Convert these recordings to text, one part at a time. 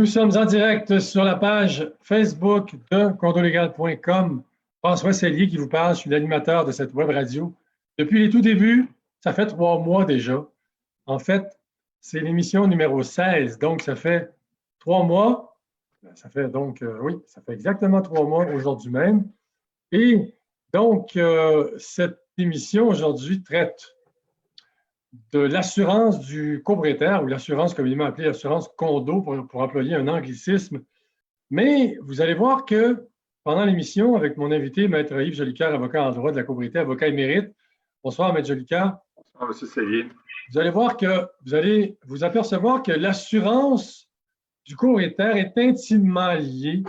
Nous sommes en direct sur la page Facebook de condolégal.com. François Sellier qui vous parle, je suis l'animateur de cette web radio. Depuis les tout débuts, ça fait 3 mois déjà. En fait, c'est l'émission numéro 16, donc ça fait 3 mois. Ça fait donc, oui, ça fait exactement 3 mois aujourd'hui même. Et donc, cette émission aujourd'hui traite de l'assurance du copropriétaire, ou l'assurance communément appelée l'assurance condo pour employer un anglicisme. Mais vous allez voir que pendant l'émission, avec mon invité, Maître Yves Jolicoeur, avocat en droit de la copropriété, avocat émérite. Bonsoir, Maître Jolicoeur. Bonsoir, M. Sellier. Vous allez voir que vous allez vous apercevoir que l'assurance du copropriétaire est intimement liée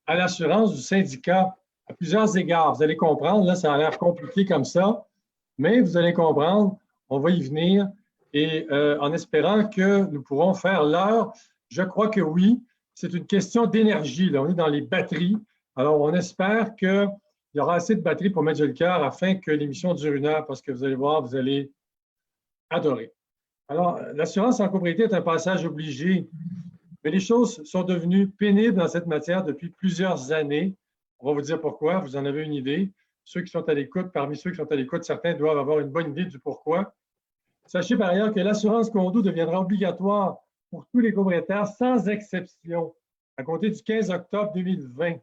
à l'assurance du syndicat à plusieurs égards. Vous allez comprendre, là, ça a l'air compliqué comme ça, mais vous allez comprendre. On va y venir et en espérant que nous pourrons faire l'heure, je crois que oui, c'est une question d'énergie. Là, on est dans les batteries. Alors, on espère qu'il y aura assez de batteries pour mettre le cœur afin que l'émission dure 1 heure parce que vous allez voir, vous allez adorer. Alors, l'assurance en copropriété est un passage obligé, mais les choses sont devenues pénibles dans cette matière depuis plusieurs années. On va vous dire pourquoi, vous en avez une idée. Ceux qui sont à l'écoute, parmi ceux qui sont à l'écoute, certains doivent avoir une bonne idée du pourquoi. Sachez par ailleurs que l'assurance condo deviendra obligatoire pour tous les copropriétaires sans exception à compter du 15 octobre 2020.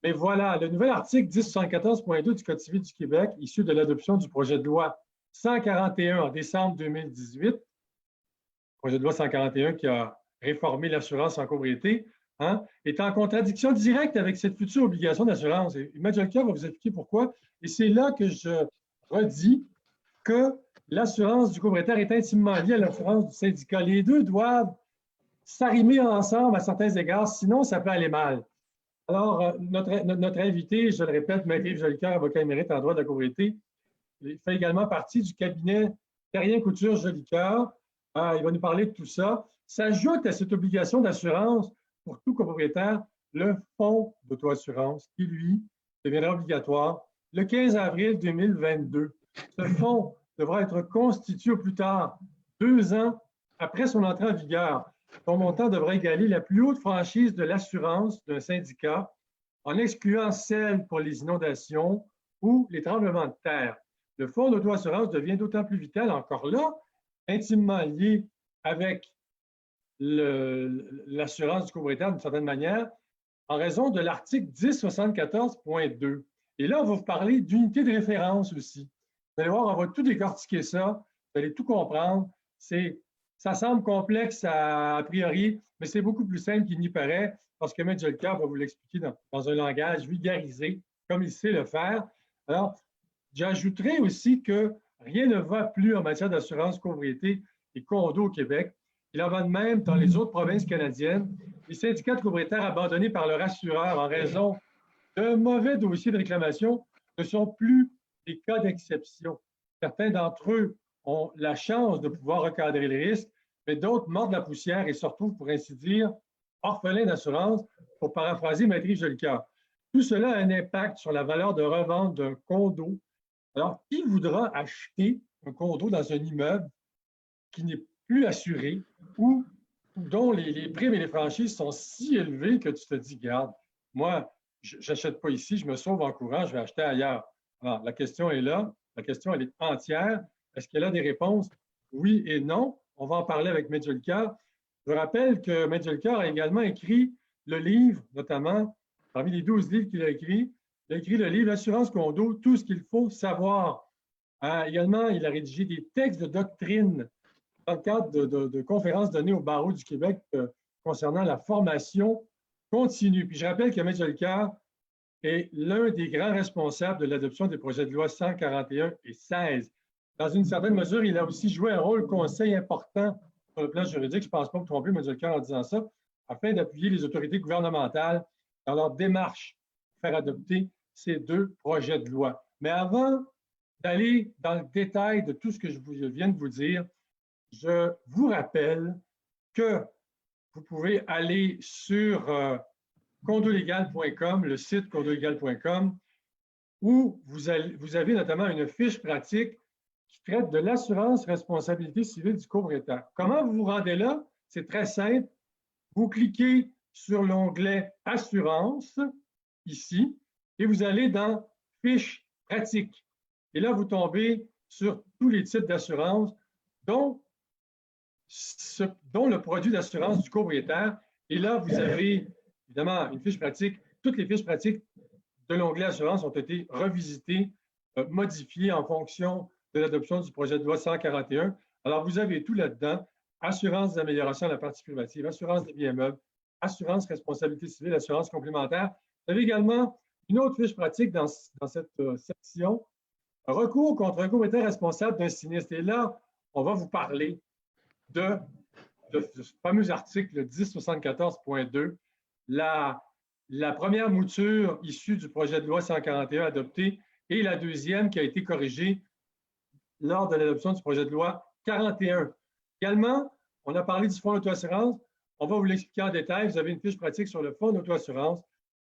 Mais voilà, le nouvel article 1074.2 du Code civil du Québec, issu de l'adoption du projet de loi 141 en décembre 2018, projet de loi 141 qui a réformé l'assurance en copropriété, est en contradiction directe avec cette future obligation d'assurance. Et Maître Jolicoeur va vous expliquer pourquoi. Et c'est là que je redis que l'assurance du copropriétaire est intimement liée à l'assurance du syndicat. Les deux doivent s'arrimer ensemble à certains égards, sinon ça peut aller mal. Alors, notre invité, je le répète, Maître Yves Jolicoeur, avocat émérite en droit de la copropriété, il fait également partie du cabinet Terrien Couture Jolicoeur. Il va nous parler de tout ça. S'ajoute à cette obligation d'assurance pour tout copropriétaire le fonds d'auto-assurance qui, lui, deviendra obligatoire le 15 avril 2022. Ce fonds devra être constitué au plus tard 2 ans après son entrée en vigueur. Son montant devra égaler la plus haute franchise de l'assurance d'un syndicat en excluant celle pour les inondations ou les tremblements de terre. Le fonds d'auto-assurance devient d'autant plus vital, encore là, intimement lié avec l'assurance du copropriétaire d'une certaine manière, en raison de l'article 1074.2. Et là, on va vous parler d'unité de référence aussi. Vous allez voir, on va tout décortiquer ça, vous allez tout comprendre. Ça semble complexe a priori, mais c'est beaucoup plus simple qu'il n'y paraît, parce que M. Jolicoeur va vous l'expliquer dans un langage vulgarisé, comme il sait le faire. Alors, j'ajouterai aussi que rien ne va plus en matière d'assurance copropriété et condo au Québec. Il en va de même dans les autres provinces canadiennes. Les syndicats de copropriétaires abandonnés par leur assureur en raison d'un mauvais dossier de réclamation ne sont plus des cas d'exception. Certains d'entre eux ont la chance de pouvoir recadrer les risques, mais d'autres mordent la poussière et se retrouvent, pour ainsi dire, orphelins d'assurance, pour paraphraser Maître Yves Jolicoeur. Tout cela a un impact sur la valeur de revente d'un condo. Alors, qui voudra acheter un condo dans un immeuble qui n'est plus assuré ou dont les primes et les franchises sont si élevées que tu te dis, garde, moi, je n'achète pas ici, je me sauve en courant, je vais acheter ailleurs. Alors, la question est là, la question, elle est entière. Est-ce qu'elle a des réponses? Oui et non. On va en parler avec M. Jolicoeur. Je rappelle que M. Jolicoeur a également écrit le livre, notamment, parmi les 12 livres qu'il a écrits, il a écrit le livre L'assurance condo, tout ce qu'il faut savoir. Également, il a rédigé des textes de doctrine dans le cadre de conférences données au barreau du Québec concernant la formation continue. Puis je rappelle que M. Jolicoeur est l'un des grands responsables de l'adoption des projets de loi 141 et 16. Dans une certaine mesure, il a aussi joué un rôle conseil important sur le plan juridique, je ne pense pas me tromper, M. Jolicoeur, en disant ça, afin d'appuyer les autorités gouvernementales dans leur démarche pour faire adopter ces 2 projets de loi. Mais avant d'aller dans le détail de tout ce que je viens de vous dire, je vous rappelle que vous pouvez aller sur condolégal.com, le site condolégal.com, où vous avez notamment une fiche pratique qui traite de l'assurance responsabilité civile du copropriétaire. Comment vous vous rendez là? C'est très simple. vous cliquez sur l'onglet « Assurance » ici et vous allez dans « Fiches pratiques ». Et là, vous tombez sur tous les types d'assurance dont le produit d'assurance du copropriétaire. Et là, vous avez évidemment une fiche pratique. Toutes les fiches pratiques de l'onglet assurance ont été revisitées, modifiées en fonction de l'adoption du projet de loi 141. Alors, vous avez tout là-dedans. Assurance d'amélioration de la partie privative, assurance des biens meubles, assurance responsabilité civile, assurance complémentaire. Vous avez également une autre fiche pratique dans cette section. Recours contre un copropriétaire responsable d'un sinistre. Et là, on va vous parler de ce fameux article 1074.2, la première mouture issue du projet de loi 141 adopté et la deuxième qui a été corrigée lors de l'adoption du projet de loi 41. Également, on a parlé du fonds d'auto-assurance. On va vous l'expliquer en détail. Vous avez une fiche pratique sur le fonds d'auto-assurance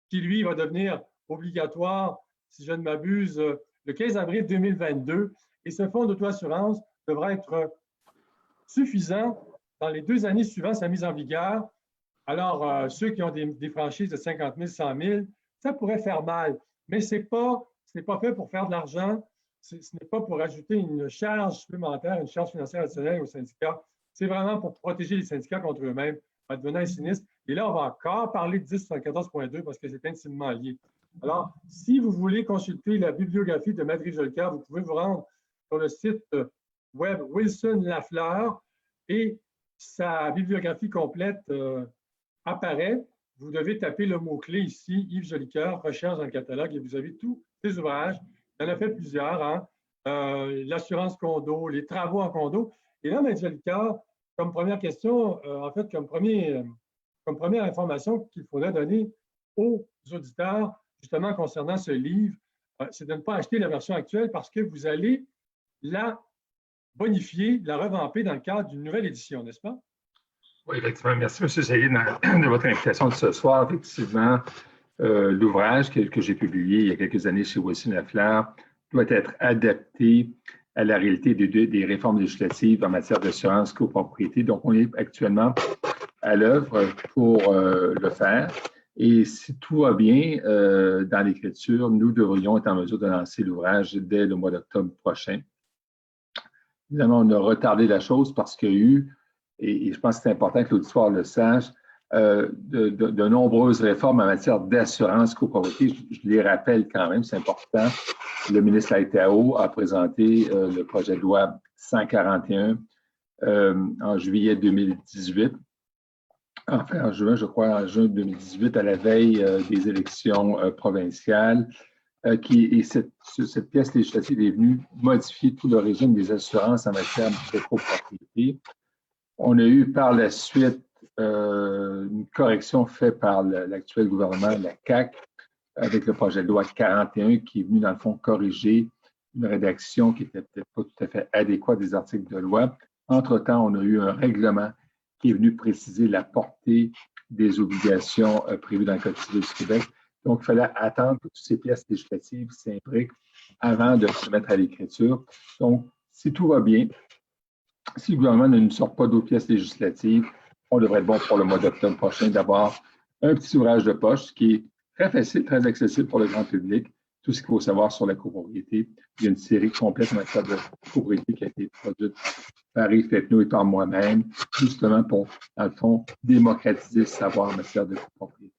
qui, lui, va devenir obligatoire, si je ne m'abuse, le 15 avril 2022. Et ce fonds d'auto-assurance devra être suffisant dans les 2 années suivant sa mise en vigueur. Alors, ceux qui ont des franchises de 50 000, 100 000, ça pourrait faire mal, mais ce n'est pas fait pour faire de l'argent, ce n'est pas pour ajouter une charge supplémentaire, une charge financière additionnelle aux syndicats. C'est vraiment pour protéger les syndicats contre eux-mêmes en devenant un sinistre. Et là, on va encore parler de 1074.2 parce que c'est intimement lié. Alors, si vous voulez consulter la bibliographie de Maître Jolicoeur, vous pouvez vous rendre sur le site web Wilson Lafleur et sa bibliographie complète apparaît. Vous devez taper le mot-clé ici, Yves Jolicoeur, recherche dans le catalogue, et vous avez tous ces ouvrages. Il en a fait plusieurs, hein? L'assurance condo, les travaux en condo. Et là, Maître Jolicoeur, comme première question, en fait, comme première information qu'il faudrait donner aux auditeurs, justement concernant ce livre, c'est de ne pas acheter la version actuelle parce que vous allez la bonifier, la revamper dans le cadre d'une nouvelle édition, n'est-ce pas? Oui, effectivement. Merci, M. Sayed, de votre invitation de ce soir. Effectivement, l'ouvrage que j'ai publié il y a quelques années chez Wilson Lafleur doit être adapté à la réalité des réformes législatives en matière d'assurance copropriété. Donc, on est actuellement à l'œuvre pour le faire. Et si tout va bien dans l'écriture, nous devrions être en mesure de lancer l'ouvrage dès le mois d'octobre prochain. Évidemment, on a retardé la chose parce qu'il y a eu, et je pense que c'est important que l'auditoire le sache, de nombreuses réformes en matière d'assurance copropriété. Je les rappelle quand même, c'est important. Le ministre Laitao a présenté le projet de loi 141 en juillet 2018. Enfin, en juin, je crois, en juin 2018, à la veille des élections provinciales. Cette pièce législative est venue modifier tout le régime des assurances en matière de copropriété. On a eu par la suite une correction faite par l'actuel gouvernement, la CAQ, avec le projet de loi 41 qui est venu, dans le fond, corriger une rédaction qui n'était peut-être pas tout à fait adéquate des articles de loi. Entre-temps, on a eu un règlement qui est venu préciser la portée des obligations prévues dans le Code civil du Québec. Donc, il fallait attendre que toutes ces pièces législatives s'imbriquent avant de se mettre à l'écriture. Donc, si tout va bien, si le gouvernement ne nous sort pas d'autres pièces législatives, on devrait être bon pour le mois d'octobre prochain d'avoir un petit ouvrage de poche qui est très facile, très accessible pour le grand public. Tout ce qu'il faut savoir sur la copropriété. Il y a une série complète en matière de copropriété qui a été produite par Yves Pepneau et par moi-même, justement pour, dans le fond, démocratiser le savoir en matière de copropriété.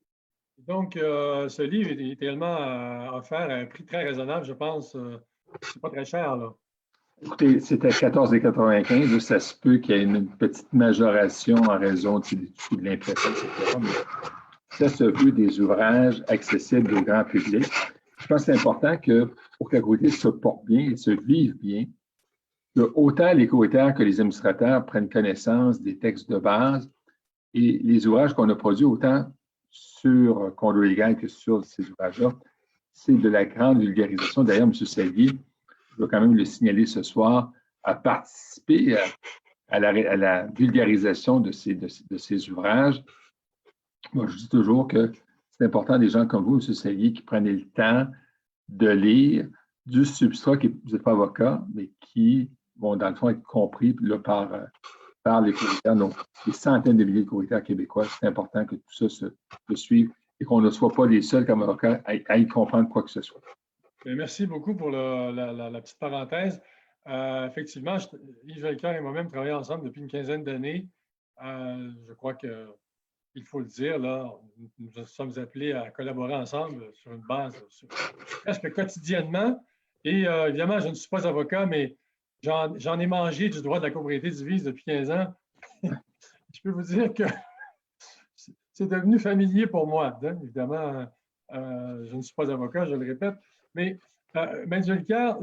Donc, ce livre est également offert à un prix très raisonnable, je pense. C'est pas très cher, là. Écoutez, c'était 14,95 $. Ça se peut qu'il y ait une petite majoration en raison du coût de l'impression, etc. Mais ça se veut des ouvrages accessibles au grand public. Je pense que c'est important que pour que la copropriété se porte bien et se vive bien, que autant les copropriétaires que les administrateurs prennent connaissance des textes de base et les ouvrages qu'on a produits autant sur Condo Légal que sur ces ouvrages-là, c'est de la grande vulgarisation. D'ailleurs, M. Salvier, je dois quand même le signaler ce soir, a participé à la vulgarisation de ces ouvrages. Moi, je dis toujours que c'est important des gens comme vous, M. Salvier, qui prennent le temps de lire du substrat, vous n'êtes pas avocat, mais qui vont dans le fond être compris là, par par les courtiers, donc des centaines de milliers de courtiers québécois. C'est important que tout ça se suive et qu'on ne soit pas les seuls comme avocats à y comprendre quoi que ce soit. Merci beaucoup pour la petite parenthèse. Effectivement, Yves Jolicoeur et moi-même travaillons ensemble depuis une quinzaine d'années. Je crois qu'il faut le dire, là, nous sommes appelés à collaborer ensemble sur une base presque quotidiennement. Et évidemment, je ne suis pas avocat, mais j'en ai mangé du droit de la copropriété divise depuis 15 ans. Je peux vous dire que c'est devenu familier pour moi. Hein? Évidemment, je ne suis pas avocat, je le répète. Mais, M. Jolicoeur,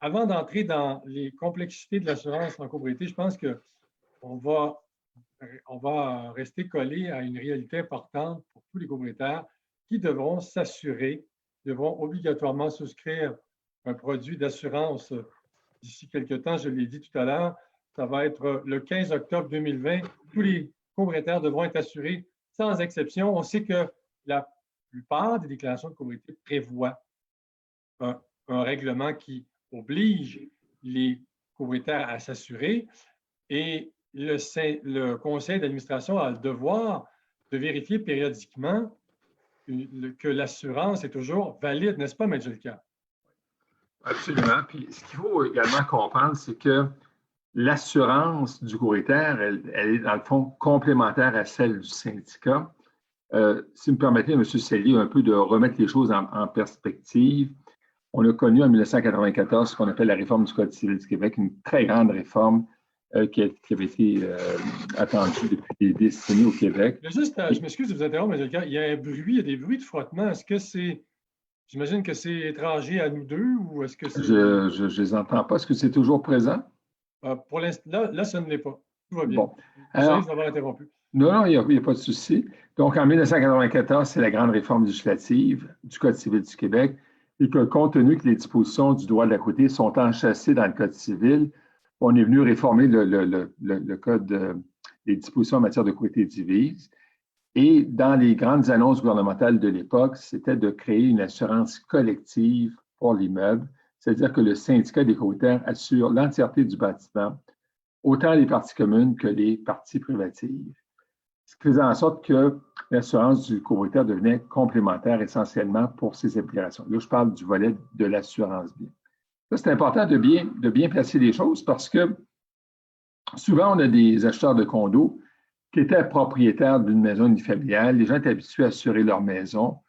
avant d'entrer dans les complexités de l'assurance en copropriété, je pense qu'on va rester collé à une réalité importante pour tous les copropriétaires qui devront s'assurer, devront obligatoirement souscrire un produit d'assurance d'ici quelques temps. Je l'ai dit tout à l'heure, ça va être le 15 octobre 2020. Tous les copropriétaires devront être assurés sans exception. On sait que la plupart des déclarations de copropriété prévoient un règlement qui oblige les copropriétaires à s'assurer et le conseil d'administration a le devoir de vérifier périodiquement que l'assurance est toujours valide, n'est-ce pas, M. Jolicoeur? Absolument. Puis ce qu'il faut également comprendre, c'est que l'assurance du copropriétaire, elle est dans le fond complémentaire à celle du syndicat. Si vous me permettez, M. Cellier, un peu de remettre les choses en perspective. On a connu en 1994 ce qu'on appelle la réforme du Code civil du Québec, une très grande réforme qui avait été attendue depuis des décennies au Québec. Je m'excuse de vous interrompre, M. Jolicoeur, il y a un bruit, il y a des bruits de frottement. Est-ce que c'est... J'imagine que c'est étranger à nous deux ou est-ce que c'est... Je ne les entends pas. Est-ce que c'est toujours présent? Pour l'instant, là, ça ne l'est pas. Tout va bien. Bon. Alors, d'avoir interrompu. Non, il n'y a pas de souci. Donc, en 1994, c'est la grande réforme législative du Code civil du Québec et que, compte tenu que les dispositions du droit de la copropriété sont enchâssées dans le Code civil, on est venu réformer le Code des dispositions en matière de copropriété divise. Et dans les grandes annonces gouvernementales de l'époque, c'était de créer une assurance collective pour l'immeuble, c'est-à-dire que le syndicat des copropriétaires assure l'entièreté du bâtiment, autant les parties communes que les parties privatives, ce qui faisait en sorte que l'assurance du copropriétaire devenait complémentaire essentiellement pour ses implications. Là, je parle du volet de l'assurance bien. Ça, c'est important de bien placer les choses parce que souvent, on a des acheteurs de condos qui étaient propriétaires d'une maison unifamiliale. Les gens étaient habitués à assurer leur maison.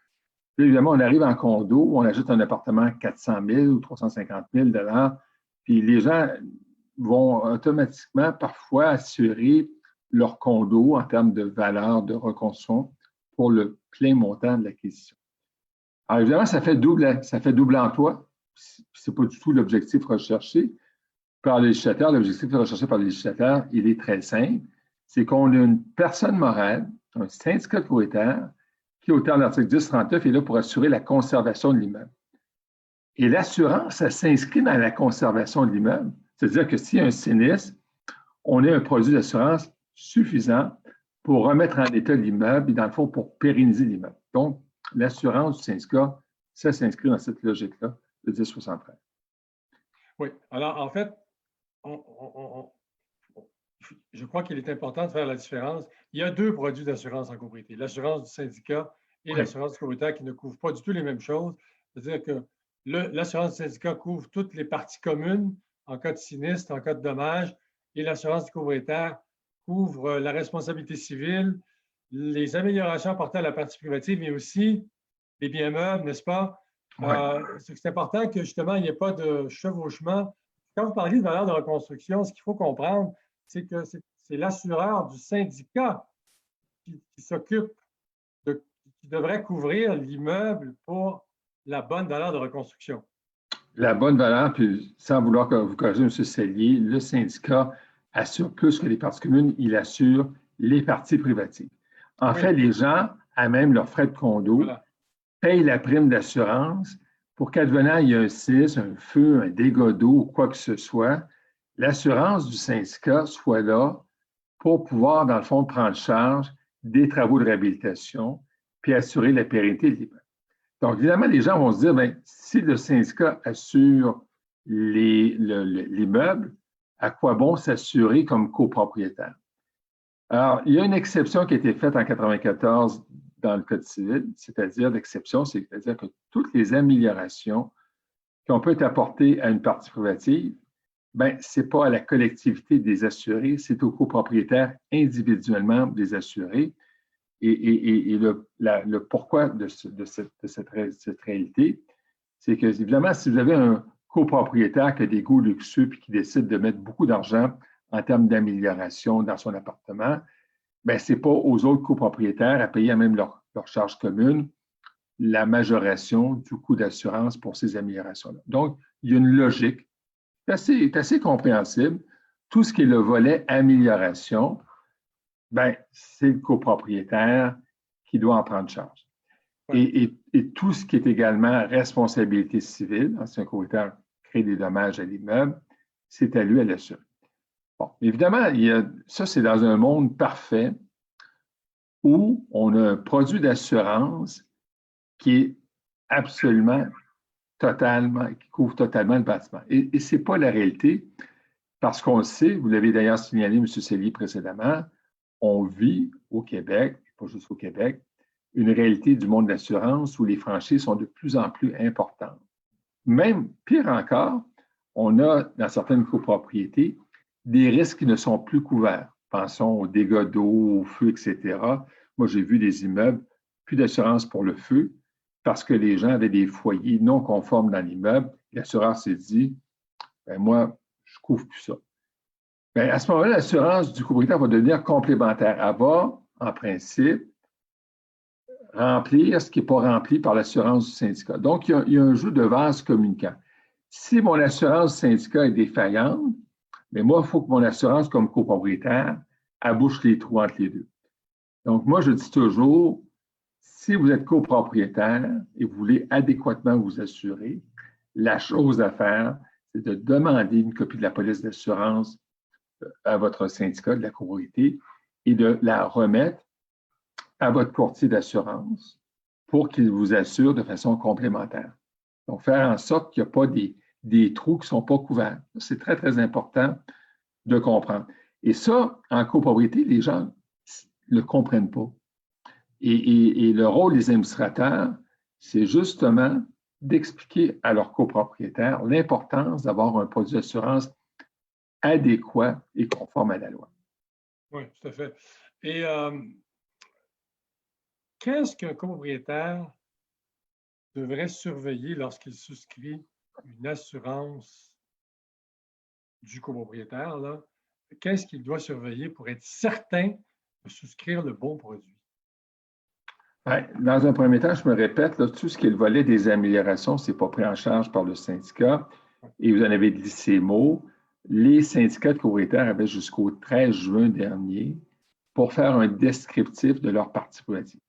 Puis, évidemment, on arrive en condo, on ajoute un appartement à 400 000 ou 350 000 $, puis les gens vont automatiquement parfois assurer leur condo en termes de valeur de reconstruction pour le plein montant de l'acquisition. Alors, évidemment, ça fait double emploi. Ce n'est pas du tout l'objectif recherché par le législateur. L'objectif recherché par le législateur, il est très simple. C'est qu'on a une personne morale, un syndicat de copropriétaires, qui, au terme de l'article 1039, est là pour assurer la conservation de l'immeuble. Et l'assurance, ça s'inscrit dans la conservation de l'immeuble. C'est-à-dire que s'il y a un sinistre, on a un produit d'assurance suffisant pour remettre en état l'immeuble et, dans le fond, pour pérenniser l'immeuble. Donc, l'assurance du syndicat, ça s'inscrit dans cette logique-là de 1073. Oui. Alors, en fait, je crois qu'il est important de faire la différence. Il y a deux produits d'assurance en copropriété, l'assurance du syndicat et l'assurance du copropriétaire qui ne couvrent pas du tout les mêmes choses. C'est-à-dire que l'assurance du syndicat couvre toutes les parties communes en cas de sinistre, en cas de dommage, et l'assurance du copropriétaire couvre la responsabilité civile, les améliorations apportées à la partie privative, mais aussi les biens meubles, n'est-ce pas? C'est important que justement, il n'y ait pas de chevauchement. Quand vous parlez de valeur de reconstruction, ce qu'il faut comprendre, c'est que c'est l'assureur du syndicat qui s'occupe, qui devrait couvrir l'immeuble pour la bonne valeur de reconstruction. La bonne valeur, puis sans vouloir que vous corrigiez, M. Cellier, le syndicat assure plus que les parties communes, il assure les parties privatives. En fait, les gens, à même leurs frais de condo, payent la prime d'assurance pour qu'advenant il y ait un sinistre, un feu, un dégât d'eau ou quoi que ce soit, l'assurance du syndicat soit là pour pouvoir, dans le fond, prendre charge des travaux de réhabilitation puis assurer la pérennité de l'immeuble. Donc, évidemment, les gens vont se dire, bien, si le syndicat assure l'immeuble, à quoi bon s'assurer comme copropriétaire? Alors, il y a une exception qui a été faite en 1994 dans le Code civil, c'est-à-dire l'exception, c'est-à-dire que toutes les améliorations qui ont pu être apportées à une partie privative, ben, ce n'est pas à la collectivité des assurés, c'est aux copropriétaires individuellement des assurés. Et le pourquoi de cette réalité, c'est que, évidemment, si vous avez un copropriétaire qui a des goûts luxueux et qui décide de mettre beaucoup d'argent en termes d'amélioration dans son appartement, bien, ce n'est pas aux autres copropriétaires à payer à même leur charge commune la majoration du coût d'assurance pour ces améliorations-là. Donc, il y a une logique est assez compréhensible. Tout ce qui est le volet amélioration, ben, c'est le copropriétaire qui doit en prendre charge. Et tout ce qui est également responsabilité civile, si un copropriétaire crée des dommages à l'immeuble, c'est à lui à l'assurer. Bon, évidemment, ça, c'est dans un monde parfait où on a un produit d'assurance qui est absolument, totalement, qui couvre totalement le bâtiment. Et ce n'est pas la réalité, parce qu'on le sait, vous l'avez d'ailleurs signalé, M. Cellier, précédemment, on vit au Québec, pas juste au Québec, une réalité du monde de l'assurance où les franchises sont de plus en plus importantes. Même pire encore, on a dans certaines copropriétés des risques qui ne sont plus couverts. Pensons aux dégâts d'eau, au feu, etc. Moi, j'ai vu des immeubles, plus d'assurance pour le feu, parce que les gens avaient des foyers non conformes dans l'immeuble. L'assureur s'est dit, ben moi, je ne couvre plus ça. Bien, à ce moment-là, l'assurance du copropriétaire va devenir complémentaire. Elle va, en principe, remplir ce qui n'est pas rempli par l'assurance du syndicat. Donc, il y a un jeu de vase communicant. Si mon assurance du syndicat est défaillante, mais moi, il faut que mon assurance comme copropriétaire bouche les trous entre les deux. Donc, moi, je dis toujours, si vous êtes copropriétaire et vous voulez adéquatement vous assurer, la chose à faire, c'est de demander une copie de la police d'assurance à votre syndicat de la copropriété et de la remettre à votre courtier d'assurance pour qu'il vous assure de façon complémentaire. Donc, faire en sorte qu'il n'y a pas des trous qui ne sont pas couverts. C'est très, très important de comprendre. Et ça, en copropriété, les gens ne le comprennent pas. Et le rôle des administrateurs, c'est justement d'expliquer à leurs copropriétaires l'importance d'avoir un produit d'assurance adéquat et conforme à la loi. Oui, tout à fait. Et qu'est-ce qu'un copropriétaire devrait surveiller lorsqu'il souscrit une assurance du copropriétaire, là? Qu'est-ce qu'il doit surveiller pour être certain de souscrire le bon produit? Bien, dans un premier temps, je me répète, là, tout ce qui est le volet des améliorations, ce n'est pas pris en charge par le syndicat. Et vous en avez dit ces mots. Les syndicats de copropriétaires avaient jusqu'au 13 juin dernier pour faire un descriptif de leur partie privative.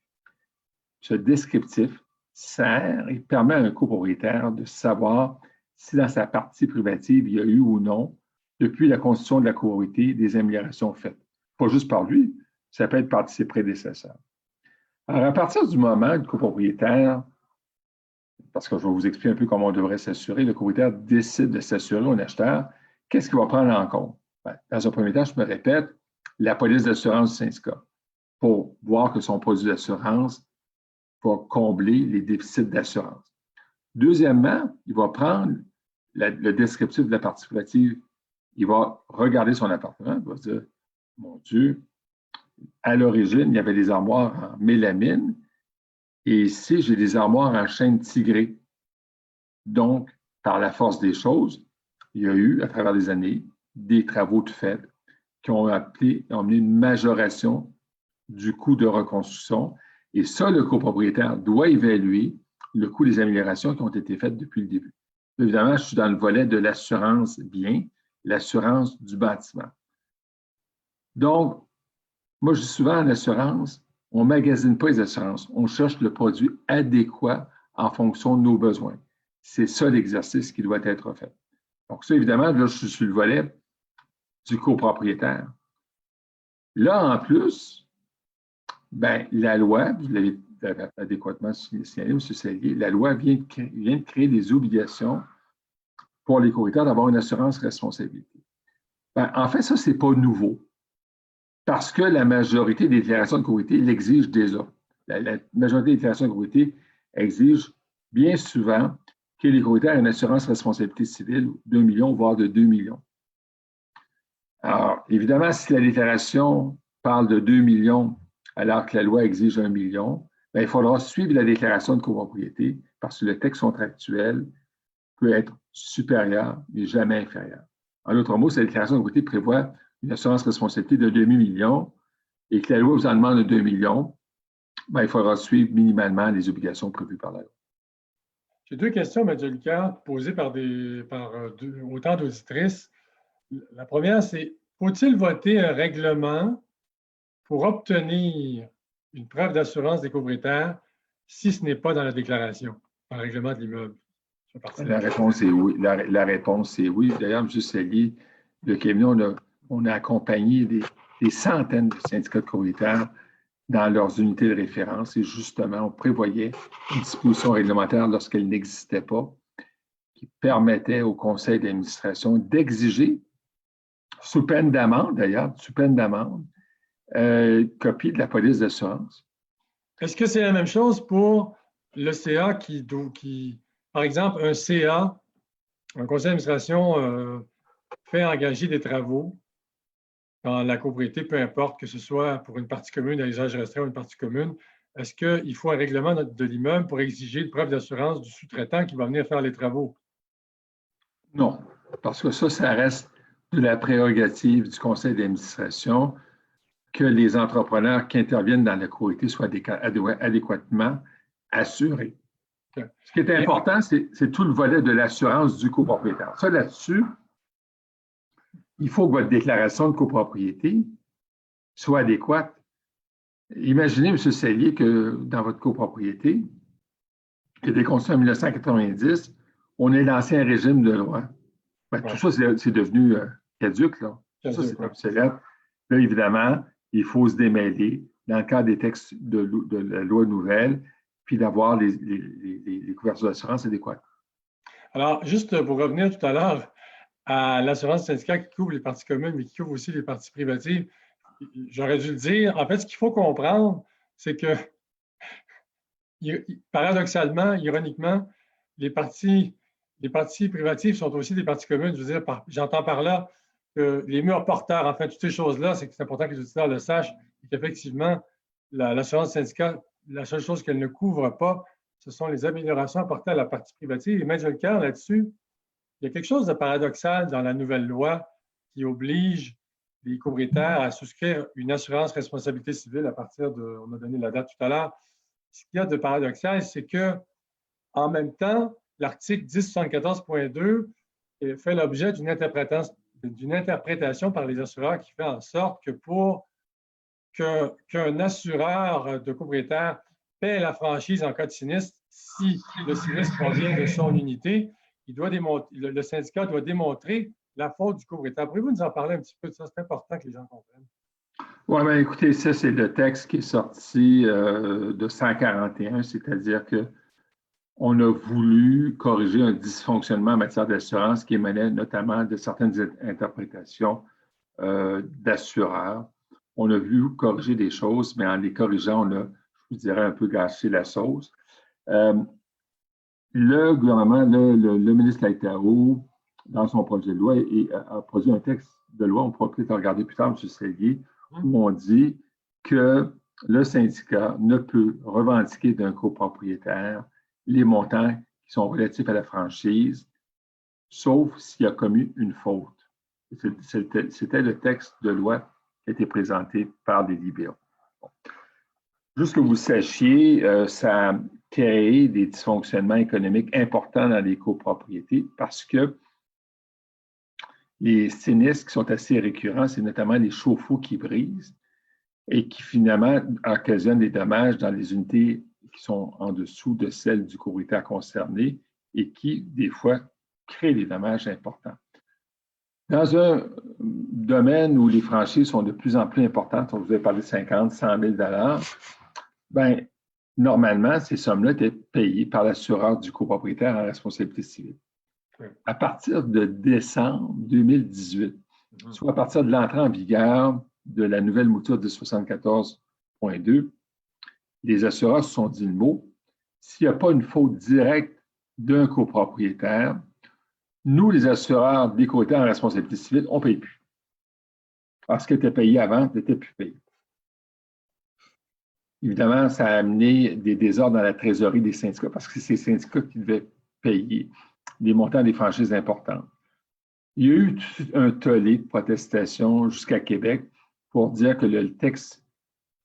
Ce descriptif sert et permet à un copropriétaire de savoir si dans sa partie privative, il y a eu ou non, depuis la constitution de la copropriété, des améliorations faites. Pas juste par lui, ça peut être par ses prédécesseurs. Alors, à partir du moment où le copropriétaire, parce que je vais vous expliquer un peu comment on devrait s'assurer, le copropriétaire décide de s'assurer au acheteur, qu'est-ce qu'il va prendre en compte? Bien, dans un premier temps, je me répète, la police d'assurance du syndicat pour voir que son produit d'assurance va combler les déficits d'assurance. Deuxièmement, il va prendre le descriptif de la partie privative, il va regarder son appartement, il va se dire, mon Dieu, à l'origine, il y avait des armoires en mélamine et ici, j'ai des armoires en chêne tigré. Donc, par la force des choses, il y a eu, à travers les années, des travaux de fait qui ont amené une majoration du coût de reconstruction. Et ça, le copropriétaire doit évaluer le coût des améliorations qui ont été faites depuis le début. Évidemment, je suis dans le volet de l'assurance bien, l'assurance du bâtiment. Donc, moi, je dis souvent en assurance, on ne magasine pas les assurances, on cherche le produit adéquat en fonction de nos besoins. C'est ça l'exercice qui doit être fait. Donc, ça, évidemment, là, je suis sur le volet du copropriétaire. Là, en plus, ben, la loi, vous l'avez adéquatement signalé, M. Cellier, la loi vient de créer des obligations pour les copropriétaires d'avoir une assurance responsabilité. Ben, en fait, ça, ce n'est pas nouveau parce que la majorité des déclarations de copropriété l'exigent déjà. La majorité des déclarations de copropriété exigent bien souvent que les copropriétaires aient une assurance responsabilité civile d'1 million, voire de 2 millions. Alors, évidemment, si la déclaration parle de 2 millions alors que la loi exige 1 million, bien, il faudra suivre la déclaration de copropriété parce que le texte contractuel peut être supérieur, mais jamais inférieur. En d'autres mots, si la déclaration de copropriété prévoit une assurance responsabilité de demi-million et que la loi vous en demande de 2 millions, bien, il faudra suivre minimalement les obligations prévues par la loi. J'ai deux questions, M. Lucas, posées par autant d'auditrices. La première, c'est faut-il voter un règlement pour obtenir une preuve d'assurance des copropriétaires si ce n'est pas dans la déclaration, dans le règlement de l'immeuble? La réponse est oui. La réponse est oui. D'ailleurs, M. Sellier, le cabinet, on a accompagné des centaines de syndicats de copropriétaires dans leurs unités de référence et justement, on prévoyait une disposition réglementaire lorsqu'elle n'existait pas qui permettait au conseil d'administration d'exiger, sous peine d'amende d'ailleurs, copie de la police d'assurance. Est-ce que c'est la même chose pour le CA par exemple, un CA, un conseil d'administration fait engager des travaux dans la copropriété, peu importe que ce soit pour une partie commune à usage restreint ou une partie commune, est-ce qu'il faut un règlement de l'immeuble pour exiger une preuve d'assurance du sous-traitant qui va venir faire les travaux? Non, parce que ça reste de la prérogative du conseil d'administration que les entrepreneurs qui interviennent dans la copropriété soient adéquatement assurés. Okay. Ce qui est important, c'est tout le volet de l'assurance du copropriétaire. Ça, là-dessus, il faut que votre déclaration de copropriété soit adéquate. Imaginez, M. Sellier, que dans votre copropriété, qui a été construit en 1990, on est l'ancien régime de loi. Ben, tout ça, c'est devenu caduc, là. Ça, c'est obsolète. Là, évidemment, il faut se démêler dans le cadre des textes de la loi nouvelle, puis d'avoir les couvertures d'assurance adéquates. Alors, juste pour revenir tout à l'heure à l'assurance syndicale qui couvre les parties communes, mais qui couvre aussi les parties privatives, j'aurais dû le dire. En fait, ce qu'il faut comprendre, c'est que, paradoxalement, ironiquement, les parties privatives sont aussi des parties communes. Je veux dire, j'entends par là que les murs porteurs, en fait, toutes ces choses-là, c'est important que les auditeurs le sachent, et qu'effectivement, l'assurance syndicale, la seule chose qu'elle ne couvre pas, ce sont les améliorations apportées à la partie privative. Et M. Leclerc, là-dessus, il y a quelque chose de paradoxal dans la nouvelle loi qui oblige les copropriétaires à souscrire une assurance responsabilité civile à partir de, on a donné la date tout à l'heure. Ce qu'il y a de paradoxal, c'est que, en même temps, l'article 1074.2 fait l'objet d'une interprétation par les assureurs qui fait en sorte que pour qu'un assureur de copropriétaire paie la franchise en cas de sinistre, si le sinistre provient de son unité, le syndicat doit démontrer la faute du copropriétaire. Pourriez-vous nous en parler un petit peu de ça? C'est important que les gens comprennent. Oui, bien écoutez, ça, c'est le texte qui est sorti de 141, c'est-à-dire qu'on a voulu corriger un dysfonctionnement en matière d'assurance qui émanait notamment de certaines interprétations d'assureurs. On a voulu corriger des choses, mais en les corrigeant, on a, je vous dirais, un peu gâché la sauce. Le gouvernement, le ministre Laitao, dans son projet de loi, a produit un texte de loi, on pourra peut-être regarder plus tard, M. Sellier, où on dit que le syndicat ne peut revendiquer d'un copropriétaire les montants qui sont relatifs à la franchise, sauf s'il a commis une faute. C'était le texte de loi qui a été présenté par des libéraux. Bon. Juste que vous sachiez, ça a créé des dysfonctionnements économiques importants dans les copropriétés parce que les sinistres qui sont assez récurrents, c'est notamment les chauffe-eau qui brisent et qui finalement occasionnent des dommages dans les unités qui sont en dessous de celles du copropriétaire concerné et qui, des fois, créent des dommages importants. Dans un domaine où les franchises sont de plus en plus importantes, on vous a parlé de 50, 100 000 bien, normalement, ces sommes-là étaient payées par l'assureur du copropriétaire en responsabilité civile. À partir de décembre 2018, soit à partir de l'entrée en vigueur de la nouvelle mouture de 74.2, les assureurs se sont dit le mot, s'il n'y a pas une faute directe d'un copropriétaire, nous, les assureurs des copropriétaires en responsabilité civile, on ne paye plus. Parce que tu étais payé avant, tu n'étais plus payé. Évidemment, ça a amené des désordres dans la trésorerie des syndicats parce que c'est ces syndicats qui devaient payer des montants des franchises importantes. Il y a eu un tollé de protestation jusqu'à Québec pour dire que le texte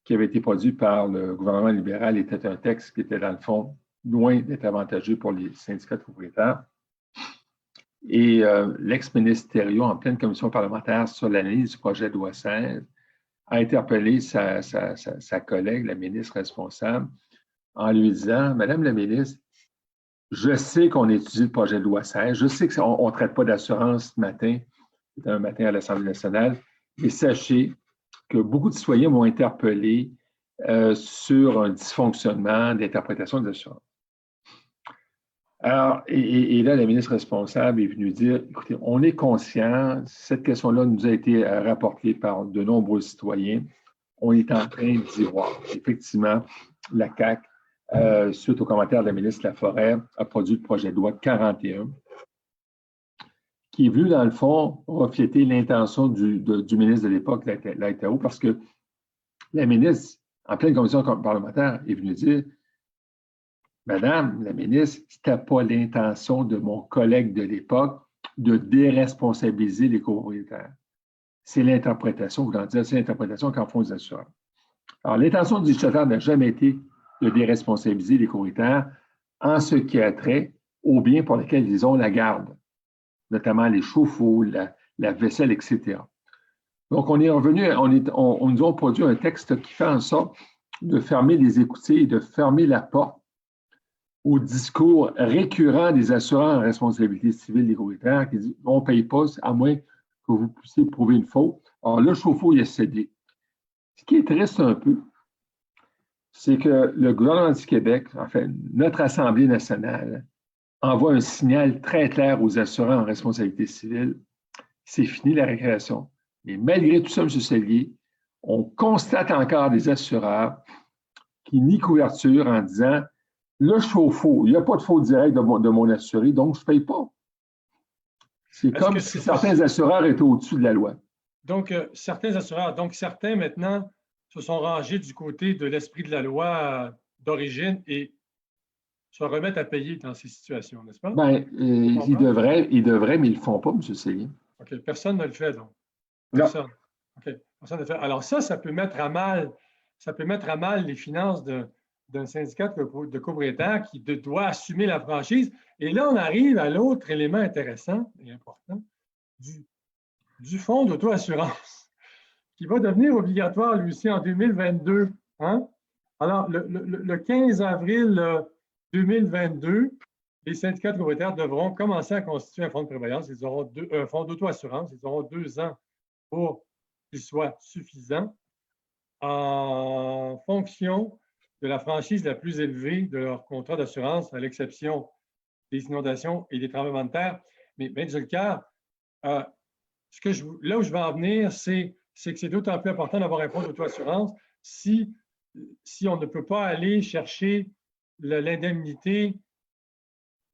qui avait été produit par le gouvernement libéral était un texte qui était, dans le fond, loin d'être avantageux pour les syndicats de propriétaires. Et l'ex-ministre Thériault, en pleine commission parlementaire sur l'analyse du projet de loi 16, a interpellé sa collègue, la ministre responsable, en lui disant « Madame la ministre, je sais qu'on étudie le projet de loi 16, je sais qu'on ne traite pas d'assurance ce matin, c'était un matin à l'Assemblée nationale, mais sachez que beaucoup de citoyens m'ont interpellé sur un dysfonctionnement d'interprétation des assurances. » Alors, et là, la ministre responsable est venue dire, écoutez, on est conscient, cette question-là nous a été rapportée par de nombreux citoyens, on est en train d'y voir. Effectivement, la CAQ, suite aux commentaires de la ministre Laforêt, a produit le projet de loi 41, qui est venu, dans le fond, refléter l'intention du ministre de l'époque, Laitao, parce que la ministre, en pleine commission parlementaire, est venue dire, Madame la ministre, ce n'était pas l'intention de mon collègue de l'époque de déresponsabiliser les copropriétaires. C'est l'interprétation, voulant dire, c'est l'interprétation qu'en font les assureurs. Alors, l'intention du législateur n'a jamais été de déresponsabiliser les copropriétaires en ce qui a trait aux biens pour lesquels ils ont la garde, notamment les chauffe-eau, la vaisselle, etc. Donc, on est revenu, on nous a produit un texte qui fait en sorte de fermer les écoutilles et de fermer la porte au discours récurrent des assureurs en responsabilité civile des copropriétaires qui disent « on ne paye pas à moins que vous puissiez prouver une faute ». Alors, le chauffe-eau, il a cédé. Ce qui est triste un peu, c'est que le gouvernement du Québec, enfin, notre Assemblée nationale, envoie un signal très clair aux assureurs en responsabilité civile. C'est fini la récréation. Mais malgré tout ça, M. Sellier, on constate encore des assureurs qui nient couverture en disant le chauffe-eau, il n'y a pas de faute directe de mon assuré, donc je ne paye pas. C'est comme si certains assureurs étaient au-dessus de la loi. Donc, certains assureurs, certains maintenant se sont rangés du côté de l'esprit de la loi d'origine et se remettent à payer dans ces situations, n'est-ce pas? Bien, ils devraient, mais ils ne le font pas, M. Sellier. OK. Personne ne le fait, donc. Personne. Non. OK. Personne ne le fait. Alors, ça peut mettre à mal les finances d'un syndicat de copropriétaires qui doit assumer la franchise. Et là, on arrive à l'autre élément intéressant et important du fonds d'auto-assurance qui va devenir obligatoire, lui aussi, en 2022. Hein? Alors, le 15 avril 2022, les syndicats de copropriétaires devront commencer à constituer un fonds de prévoyance. Ils auront un fonds d'auto-assurance. Ils auront 2 ans pour qu'il soit suffisant en fonction de la franchise la plus élevée de leur contrat d'assurance, à l'exception des inondations et des tremblements de terre. Mais bien le cas, là où je veux en venir, c'est que c'est d'autant plus important d'avoir un fonds d'auto-assurance si on ne peut pas aller chercher l'indemnité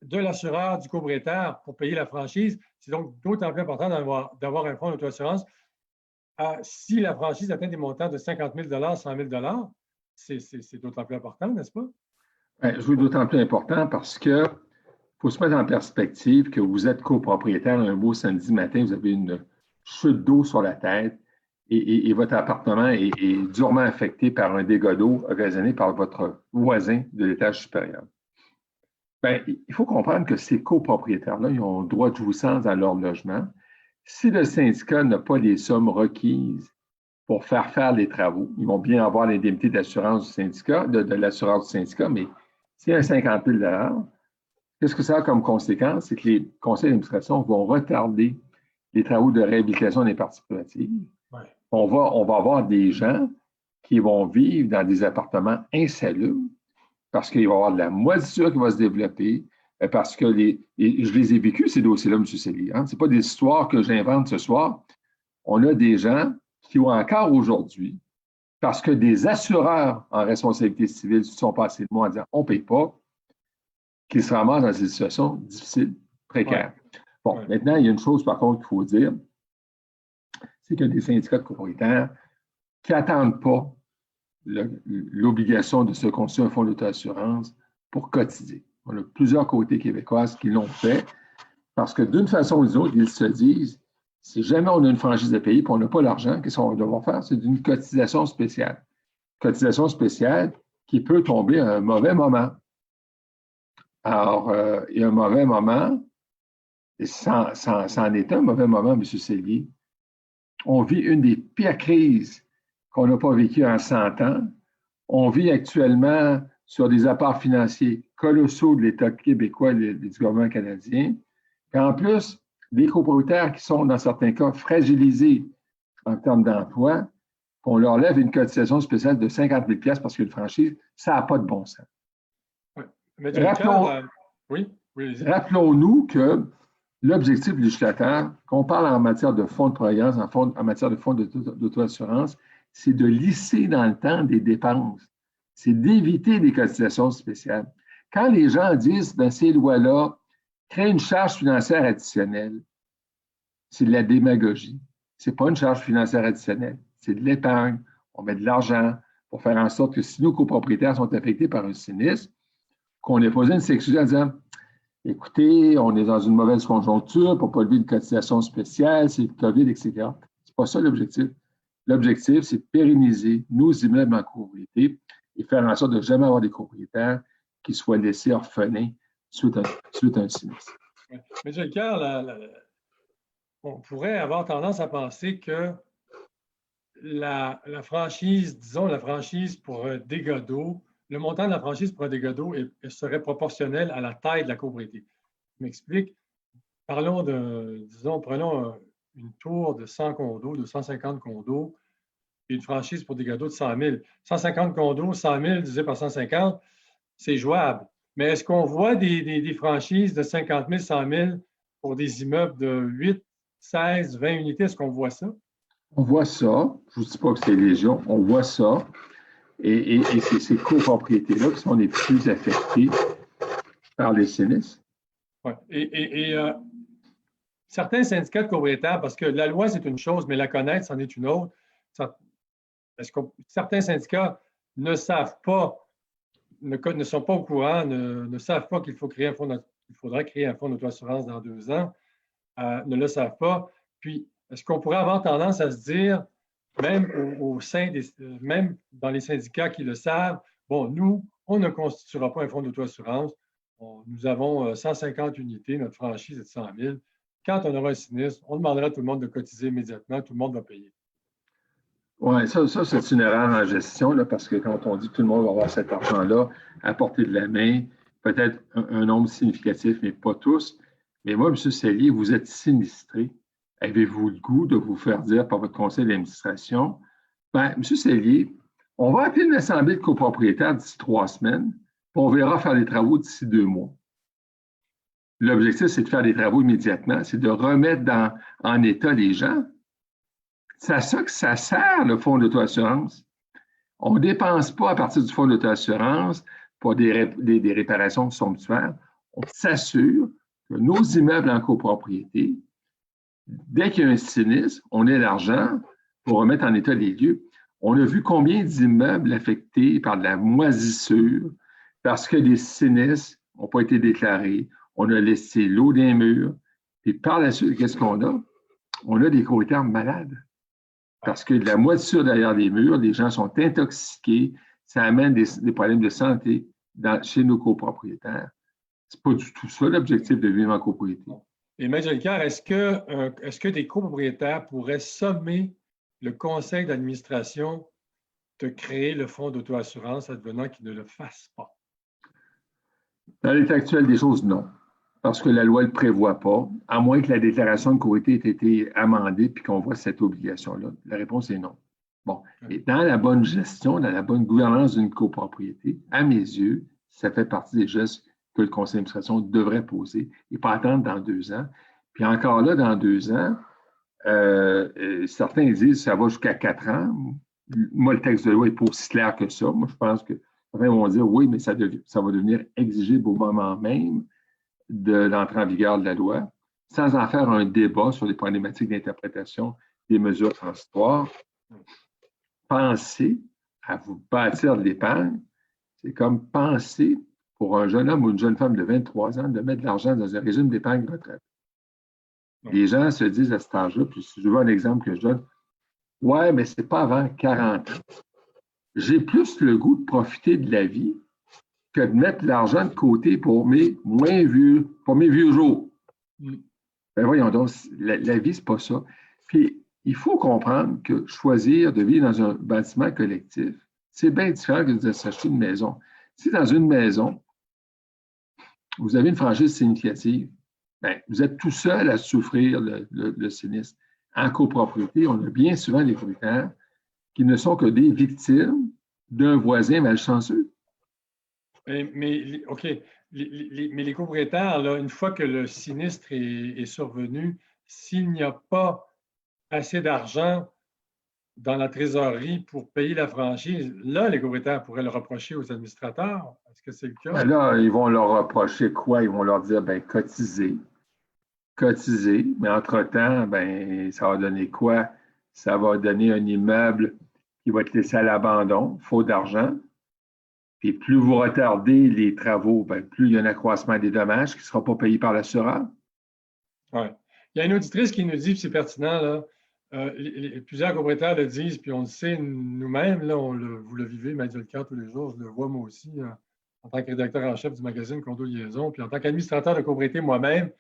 de l'assureur du copropriétaire pour payer la franchise. C'est donc d'autant plus important d'avoir un fonds d'auto-assurance. Si la franchise atteint des montants de 50 000 $, 100 000 $, c'est d'autant plus important, n'est-ce pas? Je veux d'autant plus important parce qu'il faut se mettre en perspective que vous êtes copropriétaire un beau samedi matin, vous avez une chute d'eau sur la tête et votre appartement est durement affecté par un dégât d'eau occasionné par votre voisin de l'étage supérieur. Bien, il faut comprendre que ces copropriétaires-là, ils ont le droit de jouissance dans leur logement. Si le syndicat n'a pas les sommes requises pour faire les travaux, ils vont bien avoir l'indemnité d'assurance du syndicat, de l'assureur du syndicat, mais s'il y a un 50 000 $, qu'est-ce que ça a comme conséquence? C'est que les conseils d'administration vont retarder les travaux de réhabilitation des parties privatives. Ouais. On va avoir des gens qui vont vivre dans des appartements insalubres parce qu'il va y avoir de la moisissure qui va se développer, parce que je les ai vécus, ces dossiers-là, M. Sellier. Hein? Ce n'est pas des histoires que j'invente ce soir. on a des gens qui ont encore aujourd'hui, parce que des assureurs en responsabilité civile se sont passés le mot en disant on ne paye pas, qui se ramassent dans des situations difficiles, précaires. Ouais. Bon, ouais. Maintenant, il y a une chose par contre qu'il faut dire, c'est qu'il y a des syndicats de propriétaires qui n'attendent pas l'obligation de se constituer un fonds d'auto-assurance pour cotiser. On a plusieurs côtés québécoises qui l'ont fait parce que d'une façon ou d'une autre, ils se disent, si jamais on a une franchise de payer et on n'a pas l'argent, qu'est-ce qu'on va devoir faire? C'est une cotisation spéciale. Cotisation spéciale qui peut tomber à un mauvais moment. Alors, il y a un mauvais moment, et ça en est un mauvais moment, M. Cellier. On vit une des pires crises qu'on n'a pas vécues en 100 ans. On vit actuellement sur des apports financiers colossaux de l'État québécois et du gouvernement canadien. Et en plus, des copropriétaires qui sont, dans certains cas, fragilisés en termes d'emploi, qu'on leur lève une cotisation spéciale de 50 000 $ parce qu'une franchise, ça n'a pas de bon sens. Oui. Rappelons-nous que l'objectif législateur, qu'on parle en matière de fonds de prévoyance, en matière de fonds d'auto-assurance, c'est de lisser dans le temps des dépenses. C'est d'éviter des cotisations spéciales. Quand les gens disent, dans ces lois-là, créer une charge financière additionnelle, c'est de la démagogie. Ce n'est pas une charge financière additionnelle, c'est de l'épargne. On met de l'argent pour faire en sorte que si nos copropriétaires sont affectés par un sinistre, qu'on ait posé une section en disant écoutez, on est dans une mauvaise conjoncture pour ne pas lever une cotisation spéciale, c'est le COVID, etc. Ce n'est pas ça l'objectif. L'objectif, c'est de pérenniser nos immeubles en copropriété et faire en sorte de ne jamais avoir des propriétaires qui soient laissés orphelins suite à un sinistre. Mais Leclerc, on pourrait avoir tendance à penser que la franchise, disons la franchise pour un dégât d'eau, le montant de la franchise pour un dégât d'eau serait proportionnel à la taille de la copropriété. Je m'explique. Prenons une tour de 100 condos, de 150 condos, et une franchise pour dégâts d'eau de 100 000. 150 condos, 100 000 divisé par 150, c'est jouable. Mais est-ce qu'on voit des franchises de 50 000, 100 000 pour des immeubles de 8, 16, 20 unités? Est-ce qu'on voit ça? On voit ça. Je ne vous dis pas que c'est légion. On voit ça. Et c'est ces copropriétés-là qui sont les plus affectées par les sinistres. Oui. Certains syndicats de copropriétaires, parce que la loi, c'est une chose, mais la connaître, c'en est une autre. Certains syndicats ne savent pas, ne sont pas au courant, ne savent pas qu'il faudrait créer un fonds d'auto-assurance dans 2 ans, ne le savent pas. Puis, est-ce qu'on pourrait avoir tendance à se dire, même même dans les syndicats qui le savent, bon, nous, on ne constituera pas un fonds d'auto-assurance. Nous avons 150 unités, notre franchise est de 100 000. Quand on aura un sinistre, on demandera à tout le monde de cotiser immédiatement, tout le monde va payer. Oui, ça c'est une erreur en gestion, là, parce que quand on dit que tout le monde va avoir cet argent-là à portée de la main, peut-être un nombre significatif, mais pas tous. Mais moi, M. Cellier, vous êtes sinistré. Avez-vous le goût de vous faire dire par votre conseil d'administration, bien, M. Cellier, on va appeler une assemblée de copropriétaires d'ici 3 semaines, puis on verra faire des travaux d'ici 2 mois. L'objectif, c'est de faire des travaux immédiatement, c'est de remettre en état les gens. C'est à ça que ça sert, le fonds d'auto-assurance. On ne dépense pas à partir du fonds d'auto-assurance pour des réparations somptuaires. On s'assure que nos immeubles en copropriété, dès qu'il y a un sinistre, on ait l'argent pour remettre en état les lieux. On a vu combien d'immeubles affectés par de la moisissure parce que les sinistres n'ont pas été déclarés. On a laissé l'eau dans les murs. Et par la suite, qu'est-ce qu'on a? On a des copropriétaires malades. Parce que de la moisissure derrière les murs, les gens sont intoxiqués. Ça amène des problèmes de santé chez nos copropriétaires. Ce n'est pas du tout ça l'objectif de vivre en copropriété. Et M. Leclerc, est-ce que des copropriétaires pourraient sommer le conseil d'administration de créer le fonds d'auto-assurance advenant qu'ils ne le fassent pas? Dans l'état actuel des choses, non. Parce que la loi ne le prévoit pas, à moins que la déclaration de copropriété ait été amendée puis qu'on voit cette obligation-là. La réponse est non. Bon. Et dans la bonne gestion, dans la bonne gouvernance d'une copropriété, à mes yeux, ça fait partie des gestes que le conseil d'administration devrait poser et pas attendre dans 2 ans. Puis encore là, dans 2 ans, Certains disent que ça va jusqu'à 4 ans. Moi, le texte de loi n'est pas aussi clair que ça. Moi, je pense que certains vont dire oui, mais ça va devenir exigible au moment même de l'entrée en vigueur de la loi, sans en faire un débat sur les problématiques d'interprétation des mesures transitoires. Penser à vous bâtir de l'épargne, c'est comme penser pour un jeune homme ou une jeune femme de 23 ans de mettre de l'argent dans un régime d'épargne retraite. Les gens se disent à cet âge-là, puis si je veux un exemple que je donne, ouais, mais c'est pas avant 40 ans. J'ai plus le goût de profiter de la vie que de mettre l'argent de côté pour mes vieux jours. Ben voyons donc, la vie, c'est pas ça. Puis, il faut comprendre que choisir de vivre dans un bâtiment collectif, c'est bien différent que de s'acheter une maison. Si dans une maison, vous avez une franchise significative, ben, vous êtes tout seul à souffrir le sinistre. En copropriété, on a bien souvent les propriétaires qui ne sont que des victimes d'un voisin malchanceux. OK. Mais les copropriétaires, là, une fois que le sinistre est survenu, s'il n'y a pas assez d'argent dans la trésorerie pour payer la franchise, là, les copropriétaires pourraient le reprocher aux administrateurs. Est-ce que c'est le cas? Ben là, ils vont leur reprocher quoi? Ils vont leur dire, ben, cotisez, mais entre-temps, ben, ça va donner quoi? Ça va donner un immeuble qui va être laissé à l'abandon, faute d'argent. Puis plus vous retardez les travaux, ben, plus il y a un accroissement des dommages qui ne sera pas payé par l'assureur. Oui. Il y a une auditrice qui nous dit, puis c'est pertinent, là, plusieurs propriétaires le disent, puis on le sait nous-mêmes, là, vous le vivez, Maître Delcan, tous les jours, je le vois moi aussi, en tant que rédacteur en chef du magazine Condo Liaison, puis en tant qu'administrateur de copropriété moi-même,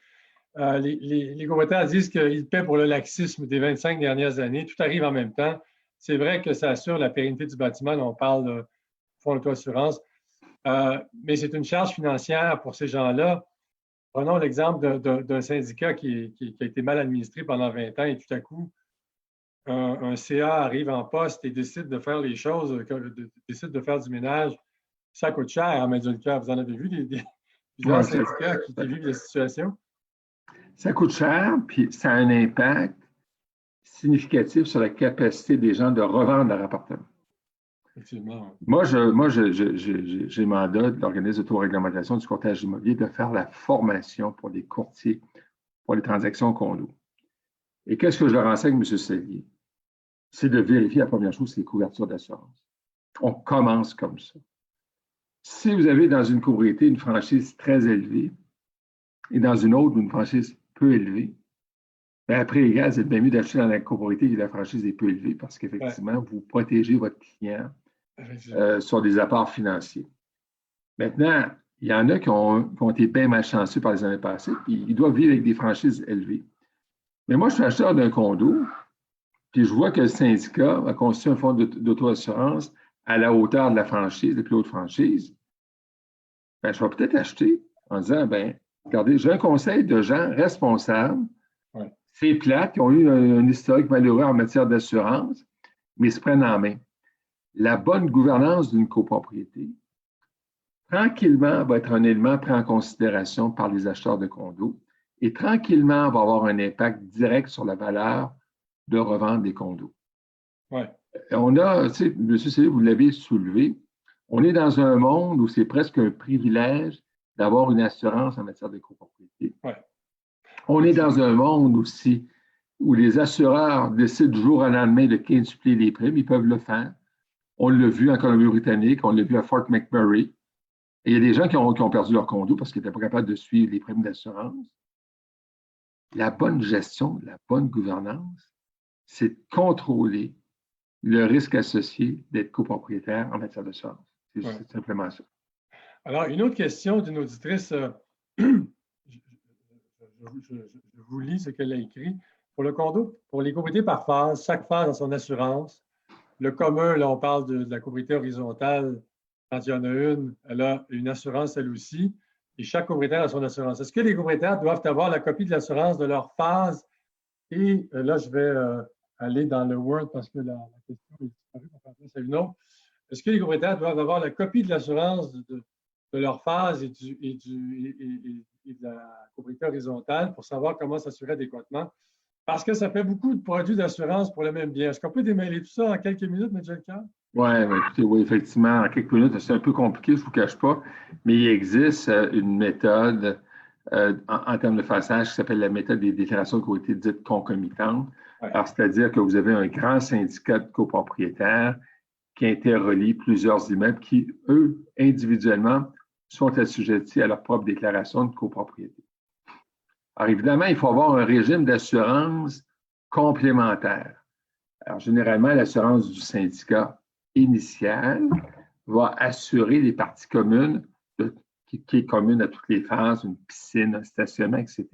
les propriétaires disent qu'ils paient pour le laxisme des 25 dernières années. Tout arrive en même temps. C'est vrai que ça assure la pérennité du bâtiment. Là, on parle de fonds d'auto-assurance. Mais c'est une charge financière pour ces gens-là. Prenons l'exemple d'un syndicat qui a été mal administré pendant 20 ans et tout à coup, un CA arrive en poste et décide de faire les choses, décide de faire du ménage. Ça coûte cher à mettre du cœur. Vous en avez vu plusieurs syndicats qui vivent la situation? Ça coûte cher, puis ça a un impact significatif sur la capacité des gens de revendre leur appartement. Effectivement. Moi, j'ai mandat de l'organisme d'autoréglementation du courtage immobilier de faire la formation pour les courtiers pour les transactions condo. Et qu'est-ce que je leur enseigne, M. Sellier? C'est de vérifier la première chose, c'est les couvertures d'assurance. On commence comme ça. Si vous avez dans une copropriété une franchise très élevée et dans une autre une franchise peu élevée, bien après les gars, c'est bien mieux d'acheter dans la copropriété où la franchise est peu élevée parce qu'effectivement, vous protégez votre client sur des apports financiers. Maintenant, il y en a qui ont été bien malchanceux par les années passées, puis ils doivent vivre avec des franchises élevées. Mais moi, je suis acheteur d'un condo, puis je vois que le syndicat a constitué un fonds d'auto-assurance à la hauteur de la franchise, la plus haute franchise. Bien, je vais peut-être acheter en disant, bien, regardez, j'ai un conseil de gens responsables, c'est plate, qui ont eu un historique malheureux en matière d'assurance, mais ils se prennent en main. La bonne gouvernance d'une copropriété, tranquillement, va être un élément pris en considération par les acheteurs de condos et tranquillement va avoir un impact direct sur la valeur de revente des condos. Ouais. On a, tu sais, M. Sellier, vous l'avez soulevé, on est dans un monde où c'est presque un privilège d'avoir une assurance en matière de copropriété. Ouais. On est dans un monde aussi où les assureurs décident du jour au lendemain de quintupler les primes. Ils peuvent le faire. On l'a vu en Colombie-Britannique, on l'a vu à Fort McMurray. Et il y a des gens qui ont perdu leur condo parce qu'ils n'étaient pas capables de suivre les primes d'assurance. La bonne gestion, la bonne gouvernance, c'est de contrôler le risque associé d'être copropriétaire en matière d'assurance. C'est simplement ça. Alors, une autre question d'une auditrice, je vous lis ce qu'elle a écrit. Pour le condo, pour les copropriétés par phase, chaque phase a son assurance. Le commun, là, on parle de la copropriété horizontale. Quand il y en a une, elle a une assurance elle aussi. Et chaque copropriétaire a son assurance. Est-ce que les copropriétaires doivent avoir la copie de l'assurance de leur phase? Et là, je vais aller dans le Word parce que la question est disparue. On va passer à une autre. Est-ce que les copropriétaires doivent avoir la copie de l'assurance de leur phase et de la copropriété horizontale pour savoir comment s'assurer adéquatement? Parce que ça fait beaucoup de produits d'assurance pour le même bien. Est-ce qu'on peut démêler tout ça en quelques minutes, M. Leclerc? Oui, écoutez, oui, effectivement, en quelques minutes, c'est un peu compliqué, je ne vous cache pas, mais il existe une méthode en termes de façage qui s'appelle la méthode des déclarations qui ont été dites concomitantes. Ouais. Alors, c'est-à-dire que vous avez un grand syndicat de copropriétaires qui interrelie plusieurs immeubles qui, eux, individuellement, sont assujettis à leur propre déclaration de copropriété. Alors, évidemment, il faut avoir un régime d'assurance complémentaire. Alors, généralement, l'assurance du syndicat initial va assurer les parties communes qui est commune à toutes les phases, une piscine, un stationnement, etc.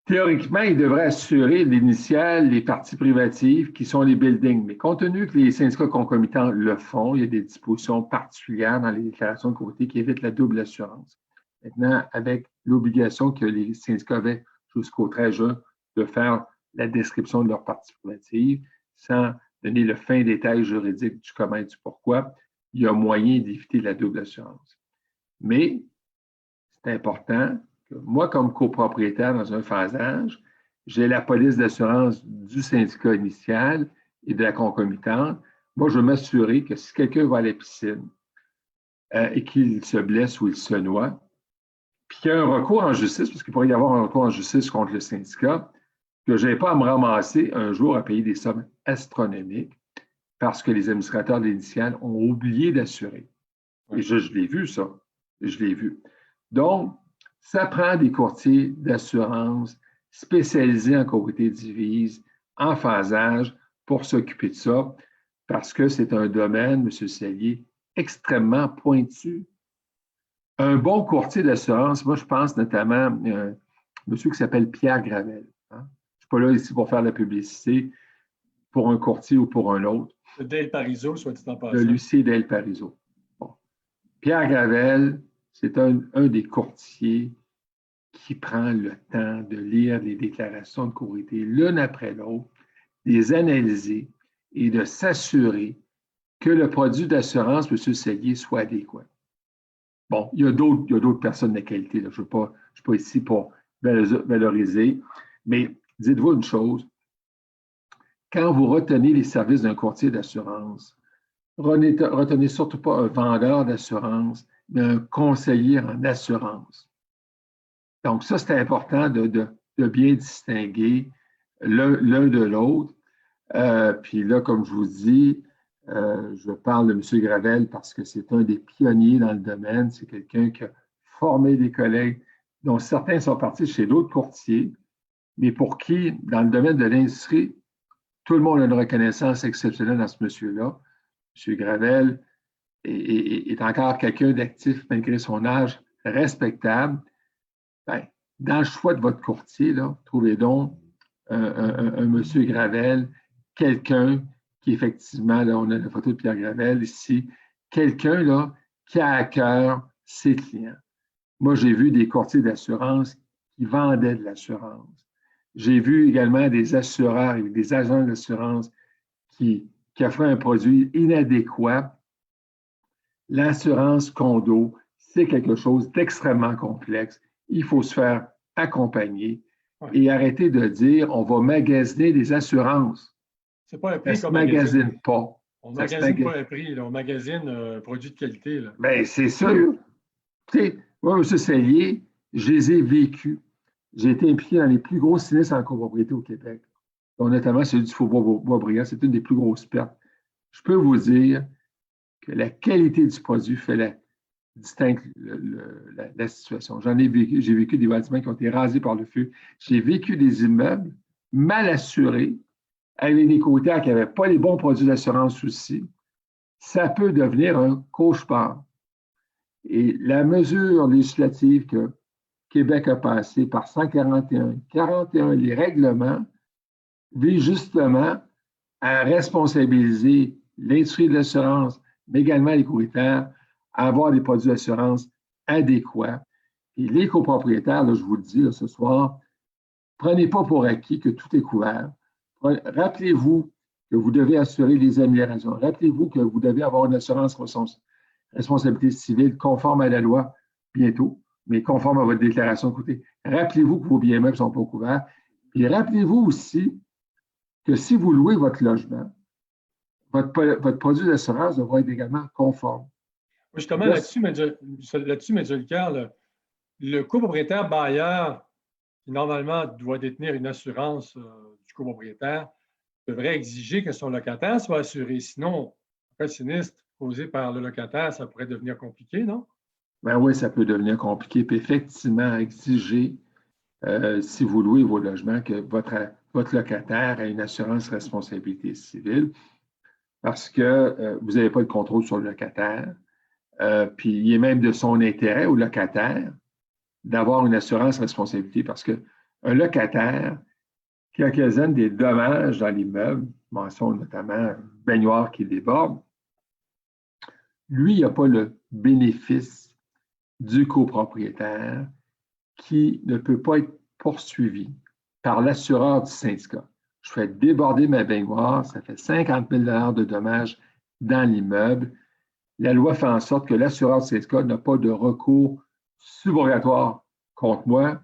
Théoriquement, il devrait assurer l'initial, les parties privatives qui sont les buildings. Mais compte tenu que les syndicats concomitants le font, il y a des dispositions particulières dans les déclarations de côté qui évitent la double assurance. Maintenant, avec l'obligation que les syndicats avaient jusqu'au 13 juin de faire la description de leurs parties privatives sans donner le fin détail juridique du comment et du pourquoi, il y a moyen d'éviter la double assurance. Mais c'est important que moi, comme copropriétaire dans un phasage, j'ai la police d'assurance du syndicat initial et de la concomitante. Moi, je veux m'assurer que si quelqu'un va à la piscine et qu'il se blesse ou il se noie, puis qu'il y a un recours en justice, parce qu'il pourrait y avoir un recours en justice contre le syndicat, que je n'ai pas à me ramasser un jour à payer des sommes astronomiques parce que les administrateurs de l'initial ont oublié d'assurer. Et je l'ai vu, ça. Je l'ai vu. Donc, ça prend des courtiers d'assurance spécialisés en copropriété divise, en phasage, pour s'occuper de ça, parce que c'est un domaine, M. Sellier, extrêmement pointu. Un bon courtier d'assurance, moi, je pense notamment à un monsieur qui s'appelle Pierre Gravel. Hein? Je ne suis pas là ici pour faire de la publicité pour un courtier ou pour un autre. De Dale Parizeau, soit dit en passant. De Lucie Dale Parizeau. Bon. Pierre Gravel, c'est un des courtiers qui prend le temps de lire les déclarations de copropriété l'une après l'autre, les analyser et de s'assurer que le produit d'assurance, M. Sellier, soit adéquat. Bon, il y a d'autres personnes de qualité. Là. Je ne suis pas ici pour valoriser, mais dites-vous une chose. Quand vous retenez les services d'un courtier d'assurance, retenez surtout pas un vendeur d'assurance, mais un conseiller en assurance. Donc, ça, c'est important de bien distinguer l'un de l'autre. Puis là, comme je vous dis, je parle de M. Gravel parce que c'est un des pionniers dans le domaine. C'est quelqu'un qui a formé des collègues, dont certains sont partis chez d'autres courtiers, mais pour qui, dans le domaine de l'industrie, tout le monde a une reconnaissance exceptionnelle dans ce monsieur-là. M. Gravel est encore quelqu'un d'actif malgré son âge respectable. Bien, dans le choix de votre courtier, là, trouvez donc un monsieur Gravel, quelqu'un qui effectivement, là, on a la photo de Pierre Gravel ici, quelqu'un là qui a à cœur ses clients. Moi, j'ai vu des courtiers d'assurance qui vendaient de l'assurance. J'ai vu également des assureurs et des agents d'assurance qui offraient un produit inadéquat. L'assurance condo, c'est quelque chose d'extrêmement complexe. Il faut se faire accompagner et arrêter de dire on va magasiner des assurances. C'est pas un prix qu'on magasine pas. On ne magasine pas un prix, là. On magasine un produit de qualité. Bien, c'est sûr. Tu sais, moi, M. Sellier, je les ai vécus. J'ai été impliqué dans les plus gros sinistres en copropriété au Québec, dont notamment celui du Faubourg-Boisbriand. C'est une des plus grosses pertes. Je peux vous dire que la qualité du produit distingue la situation. J'ai vécu des bâtiments qui ont été rasés par le feu. J'ai vécu des immeubles mal assurés, avec des courtiers qui n'avaient pas les bons produits d'assurance aussi. Ça peut devenir un cauchemar. Et la mesure législative que Québec a passée par 141, les règlements, vise justement à responsabiliser l'industrie de l'assurance, mais également les courtiers, à avoir des produits d'assurance adéquats. Et les copropriétaires, là, je vous le dis là, ce soir, prenez pas pour acquis que tout est couvert. Rappelez-vous que vous devez assurer les améliorations. Rappelez-vous que vous devez avoir une assurance responsabilité civile conforme à la loi bientôt, mais conforme à votre déclaration de côté. Rappelez-vous que vos biens meubles ne sont pas couverts. Puis rappelez-vous aussi que si vous louez votre logement, votre produit d'assurance devra être également conforme. Justement, là-dessus, M. Leclerc, le copropriétaire bailleur, qui normalement doit détenir une assurance du copropriétaire, devrait exiger que son locataire soit assuré. Sinon, un sinistre causé par le locataire, ça pourrait devenir compliqué, non? Ben oui, ça peut devenir compliqué. Puis effectivement, exiger, si vous louez vos logements, que votre locataire ait une assurance responsabilité civile, parce que vous n'avez pas de contrôle sur le locataire. Puis il est même de son intérêt au locataire d'avoir une assurance responsabilité, parce qu'un locataire qui occasionne des dommages dans l'immeuble, mention notamment baignoire qui déborde, lui, il n'a pas le bénéfice du copropriétaire qui ne peut pas être poursuivi par l'assureur du syndicat. Je fais déborder ma baignoire, ça fait 50 000 $ de dommages dans l'immeuble. La loi fait en sorte que l'assureur du syndicat n'a pas de recours subrogatoire contre moi.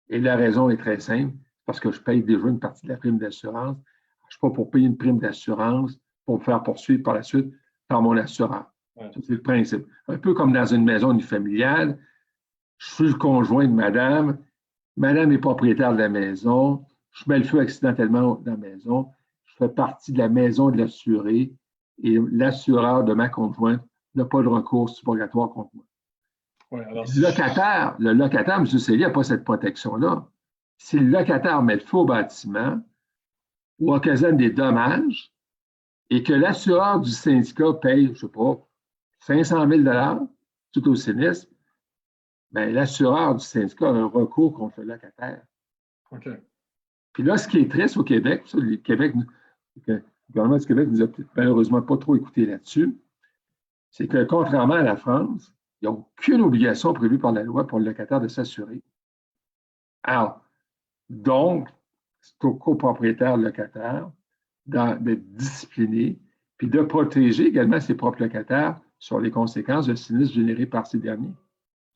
Et la raison est très simple, parce que je paye déjà une partie de la prime d'assurance. Je ne suis pas pour payer une prime d'assurance pour me faire poursuivre par la suite par mon assureur. Ouais. C'est le principe. Un peu comme dans une maison unifamiliale, je suis le conjoint de madame, madame est propriétaire de la maison, je mets le feu accidentellement dans la maison, je fais partie de la maison de l'assuré et l'assureur de ma conjointe n'a pas de recours subrogatoire contre moi. Ouais, alors, le locataire, M. Célie, n'a pas cette protection-là. Si le locataire met le feu au bâtiment ou occasionne des dommages et que l'assureur du syndicat paye, je ne sais pas, 500 000 $ tout au sinistre, bien, l'assureur du syndicat a un recours contre le locataire. OK. Puis là, ce qui est triste au Québec, le gouvernement du Québec ne nous a malheureusement pas trop écouté là-dessus, c'est que contrairement à la France, il n'y a aucune obligation prévue par la loi pour le locataire de s'assurer. Alors, donc, c'est au copropriétaire locataire d'être discipliné puis de protéger également ses propres locataires sur les conséquences de sinistres générés par ces derniers.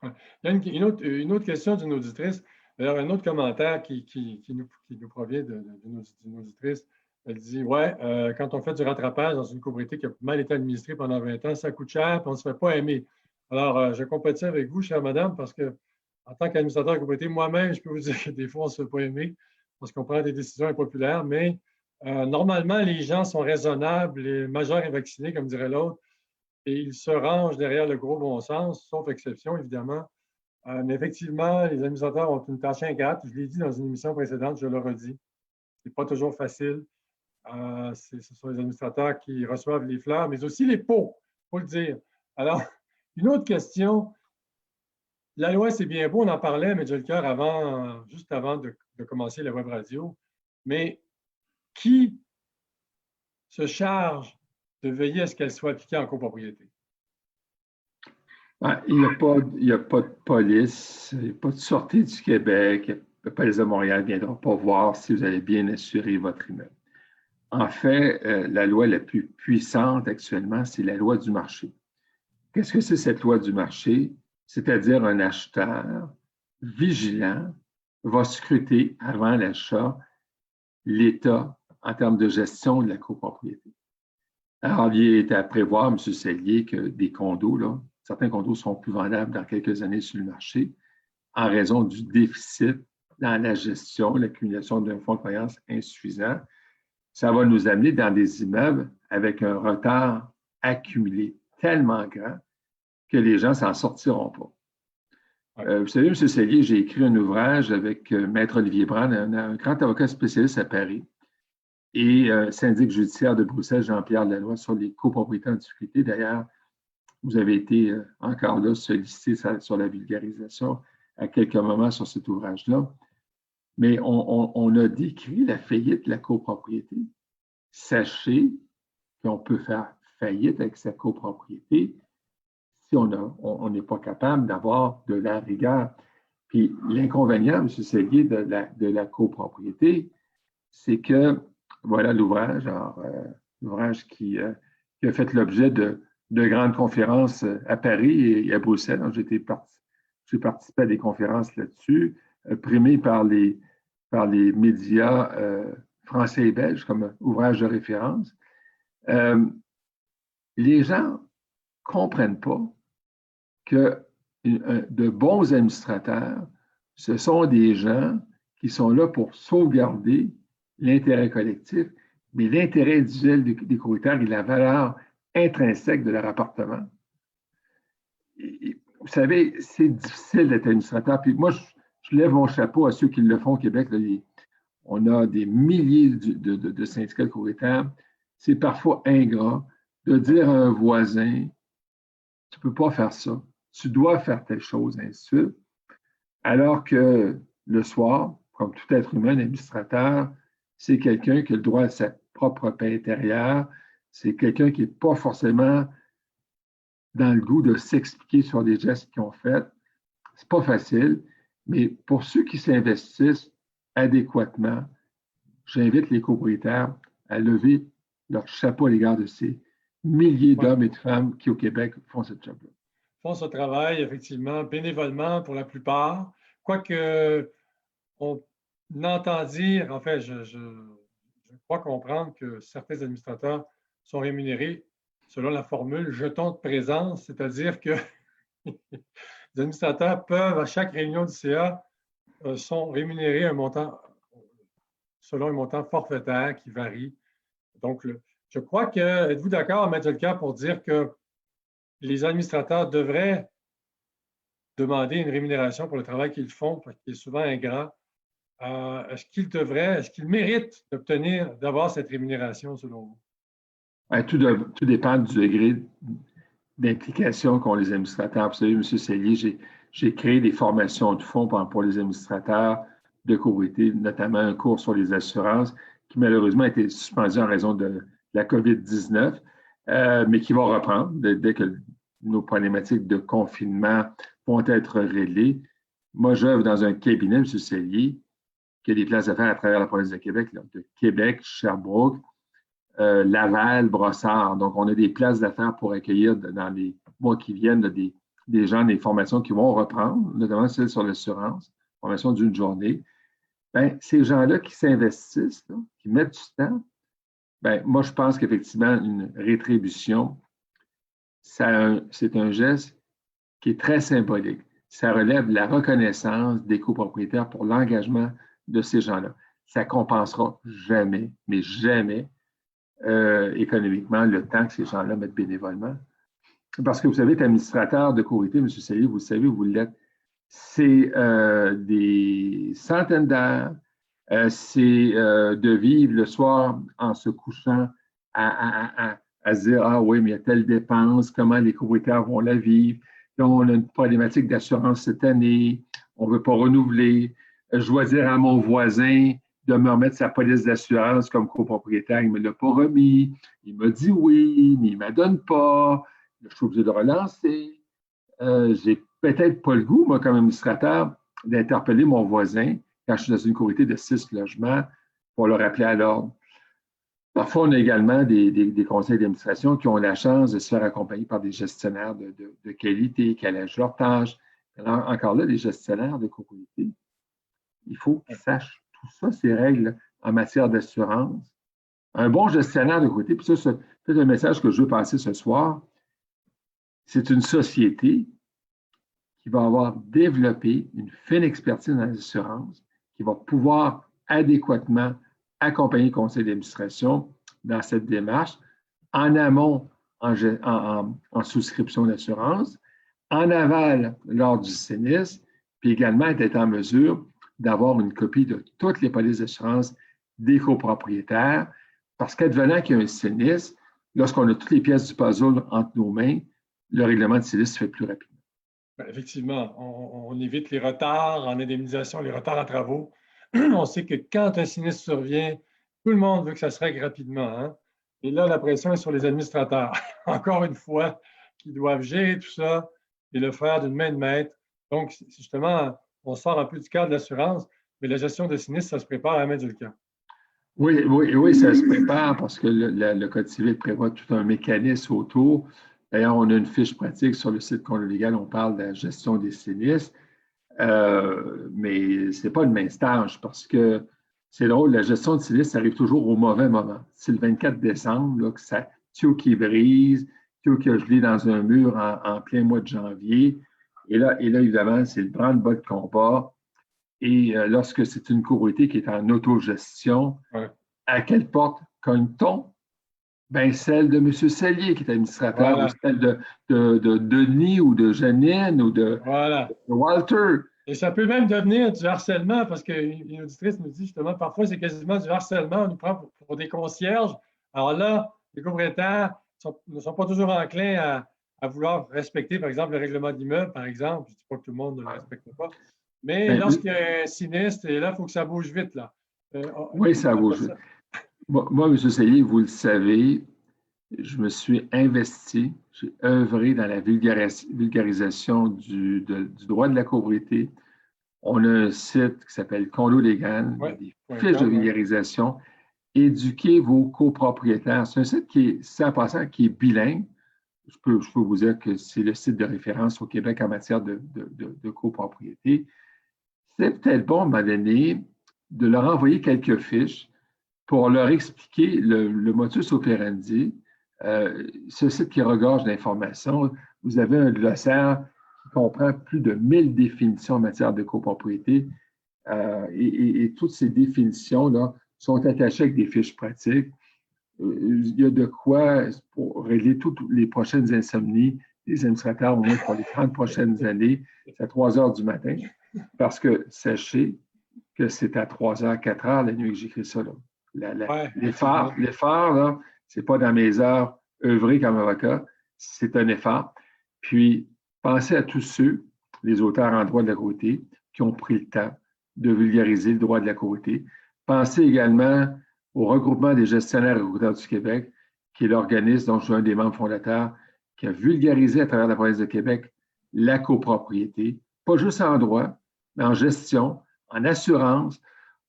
Il y a une autre question d'une auditrice, d'ailleurs, un autre commentaire qui nous provient d'une auditrice. Elle dit, ouais, quand on fait du rattrapage dans une copropriété qui a mal été administrée pendant 20 ans, ça coûte cher et on ne se fait pas aimer. Alors, je compatis avec vous, chère madame, parce que en tant qu'administrateur de copropriété, moi-même, je peux vous dire que des fois, on ne se fait pas aimer parce qu'on prend des décisions impopulaires, mais normalement, les gens sont raisonnables, les majeurs et vaccinés, comme dirait l'autre, et ils se rangent derrière le gros bon sens, sauf exception, évidemment. Mais effectivement, les administrateurs ont une tâche ingrate. Je l'ai dit dans une émission précédente, je le redis. Ce n'est pas toujours facile. Ce sont les administrateurs qui reçoivent les fleurs, mais aussi les pots, il faut le dire. Alors, une autre question. La loi, c'est bien beau, on en parlait, M. Leclerc, juste avant de commencer la web radio. Mais qui se charge de veiller à ce qu'elle soit appliquée en copropriété? Il n'y a pas de police, il n'y a pas de Sûreté du Québec, la police de Montréal ne viendra pas voir si vous avez bien assuré votre immeuble. En fait, la loi la plus puissante actuellement, c'est la loi du marché. Qu'est-ce que c'est cette loi du marché? C'est-à-dire un acheteur vigilant va scruter avant l'achat l'état en termes de gestion de la copropriété. Alors, il est à prévoir, M. Sellier, que des condos, là, certains condos seront plus vendables dans quelques années sur le marché en raison du déficit dans la gestion, l'accumulation d'un fonds de croyance insuffisant. Ça va nous amener dans des immeubles avec un retard accumulé tellement grand que les gens ne s'en sortiront pas. Vous savez, M. Sellier, j'ai écrit un ouvrage avec Maître Olivier Brand, un grand avocat spécialiste à Paris, et syndic judiciaire de Bruxelles, Jean-Pierre Lanois, sur les copropriétés en difficulté. D'ailleurs, vous avez été encore là sollicité sur la vulgarisation à quelques moments sur cet ouvrage-là. Mais on a décrit la faillite de la copropriété. Sachez qu'on peut faire faillite avec sa copropriété si on n'est pas capable d'avoir de la rigueur. Puis l'inconvénient, M. Sellier, de la copropriété, c'est que, voilà l'ouvrage, l'ouvrage qui a fait l'objet de grandes conférences à Paris et à Bruxelles. J'ai participé à des conférences là-dessus, primées par les par les médias français et belges comme ouvrage de référence. Les gens ne comprennent pas que de bons administrateurs, ce sont des gens qui sont là pour sauvegarder l'intérêt collectif, mais l'intérêt individuel des copropriétaires et la valeur intrinsèque de leur appartement. Vous savez, c'est difficile d'être administrateur. Puis moi, je lève mon chapeau à ceux qui le font au Québec. Là, on a des milliers de syndicats de copropriétaires. C'est parfois ingrat de dire à un voisin, tu ne peux pas faire ça, tu dois faire telle chose, ainsi de suite. Alors que le soir, comme tout être humain, l'administrateur, c'est quelqu'un qui a le droit à sa propre paix intérieure, c'est quelqu'un qui n'est pas forcément dans le goût de s'expliquer sur des gestes qu'ils ont faits. Ce n'est pas facile, mais pour ceux qui s'investissent adéquatement, j'invite les copropriétaires à lever leur chapeau à l'égard de ces milliers d'hommes et de femmes qui, au Québec, font ce job-là. Font ce travail, effectivement, bénévolement pour la plupart. Quoique, on entend dire, en fait, je crois comprendre que certains administrateurs sont rémunérés selon la formule jeton de présence, c'est-à-dire que les administrateurs peuvent, à chaque réunion du CA, sont rémunérés un montant selon un montant forfaitaire qui varie. Donc, je crois que, êtes-vous d'accord, M. Delca, pour dire que les administrateurs devraient demander une rémunération pour le travail qu'ils font, qui est souvent ingrat. Est-ce qu'ils méritent d'avoir cette rémunération, selon vous? Ouais, tout dépend du degré d'implication qu'ont les administrateurs. Vous savez, M. Sellier, j'ai créé des formations de fonds pour les administrateurs de copropriété, notamment un cours sur les assurances qui malheureusement a été suspendu en raison de la COVID-19, mais qui va reprendre dès que nos problématiques de confinement vont être réglées. Moi, j'œuvre dans un cabinet, M. Sellier, qui a des places d'affaires à travers la province de Québec, là, de Québec, Sherbrooke, Laval, Brossard. Donc, on a des places d'affaires pour accueillir dans les mois qui viennent là, des gens, des formations qui vont reprendre, notamment celles sur l'assurance, formation d'une journée. Bien, ces gens-là qui s'investissent, là, qui mettent du temps, bien, moi, je pense qu'effectivement, une rétribution, c'est un geste qui est très symbolique. Ça relève de la reconnaissance des copropriétaires pour l'engagement de ces gens-là. Ça ne compensera jamais, mais jamais, économiquement, le temps que ces gens-là mettent bénévolement. Parce que vous savez, être administrateur de copropriété, M. Sellier, vous le savez, vous l'êtes, c'est des centaines d'heures, c'est de vivre le soir en se couchant à se dire, ah oui, mais il y a telle dépense, comment les copropriétaires vont la vivre. Donc, on a une problématique d'assurance cette année, on ne veut pas renouveler. Je dois dire à mon voisin de me remettre sa police d'assurance comme copropriétaire, il ne me l'a pas remis. Il m'a dit oui, mais il ne me donne pas. Je suis obligé de relancer. J'ai peut-être pas le goût, moi, comme administrateur, d'interpeller mon voisin quand je suis dans une copropriété de 6 logements pour le rappeler à l'ordre. Parfois, on a également des conseils d'administration qui ont la chance de se faire accompagner par des gestionnaires de qualité qui allègent leur tâche. Alors, encore là, les gestionnaires de copropriété, il faut qu'ils sachent tout ça, ces règles en matière d'assurance. Un bon gestionnaire de copropriété, puis ça, c'est peut-être un message que je veux passer ce soir, c'est une société qui va avoir développé une fine expertise dans l'assurance, qui va pouvoir adéquatement accompagner le conseil d'administration dans cette démarche, en amont, en souscription d'assurance, en aval lors du sinistre, puis également être en mesure d'avoir une copie de toutes les polices d'assurance des copropriétaires, parce qu'advenant qu'il y a un sinistre, lorsqu'on a toutes les pièces du puzzle entre nos mains, le règlement de sinistre se fait plus rapidement. Bien, effectivement, on évite les retards en indemnisation, les retards en travaux. On sait que quand un sinistre survient, tout le monde veut que ça se règle rapidement. Hein? Et là, la pression est sur les administrateurs, encore une fois, qui doivent gérer tout ça et le faire d'une main de maître. Donc, justement, on sort un peu du cadre de l'assurance, mais la gestion de sinistre, ça se prépare à mettre du camp. Oui, ça se prépare parce que le Code civil prévoit tout un mécanisme autour. D'ailleurs, on a une fiche pratique sur le site Conlo Légal, on parle de la gestion des sinistres. Mais ce n'est pas le même stage parce que c'est drôle, la gestion de sinistre arrive toujours au mauvais moment. C'est le 24 décembre, là, que ça, tuyau qui brise, tuyau qui a gelé dans un mur en plein mois de janvier. Et là évidemment, c'est le branle-bas de combat. Et lorsque c'est une copropriété qui est en autogestion, Ouais. à quelle porte cogne-t-on? Ben, celle de M. Sellier, qui est administrateur, Voilà. ou celle de Denis ou de Janine ou de Voilà. Walter. Et ça peut même devenir du harcèlement parce qu'une auditrice nous dit justement, parfois c'est quasiment du harcèlement, on nous prend pour des concierges. Alors là, les propriétaires ne sont pas toujours enclins à vouloir respecter, par exemple, le règlement d'immeuble, par exemple. Je ne dis pas que tout le monde ne le respecte pas. Mais Ben, lorsqu'il y a un sinistre, et là, il faut que ça bouge vite, là. oui, ça bouge. Moi, M. Sellier, vous le savez, je me suis investi, j'ai œuvré dans la vulgarisation du droit de la copropriété. On a un site qui s'appelle Condo Légal, il y a des fiches de vulgarisation. Éduquez vos copropriétaires. C'est un site qui est, sans passant, qui est bilingue. Je peux vous dire que c'est le site de référence au Québec en matière de copropriété. C'est peut-être bon, à un moment donné, de leur envoyer quelques fiches pour leur expliquer le modus operandi. Ce site qui regorge d'informations, vous avez un glossaire qui comprend plus de 1000 définitions en matière de copropriété et toutes ces définitions-là sont attachées avec des fiches pratiques. Il y a de quoi pour régler toutes les prochaines insomnies des administrateurs, au moins pour les 30 prochaines années. C'est à 3 heures du matin, parce que sachez que c'est à 3 heures, 4 heures la nuit que j'écris ça. L'effort, là, c'est pas dans mes heures œuvrées comme avocat, c'est un effort. Puis, pensez à tous ceux, les auteurs en droit de la copropriété, qui ont pris le temps de vulgariser le droit de la copropriété. Pensez également au regroupement des gestionnaires et recruteurs du Québec, qui est l'organisme dont je suis un des membres fondateurs, qui a vulgarisé à travers la province de Québec la copropriété, pas juste en droit, mais en gestion, en assurance.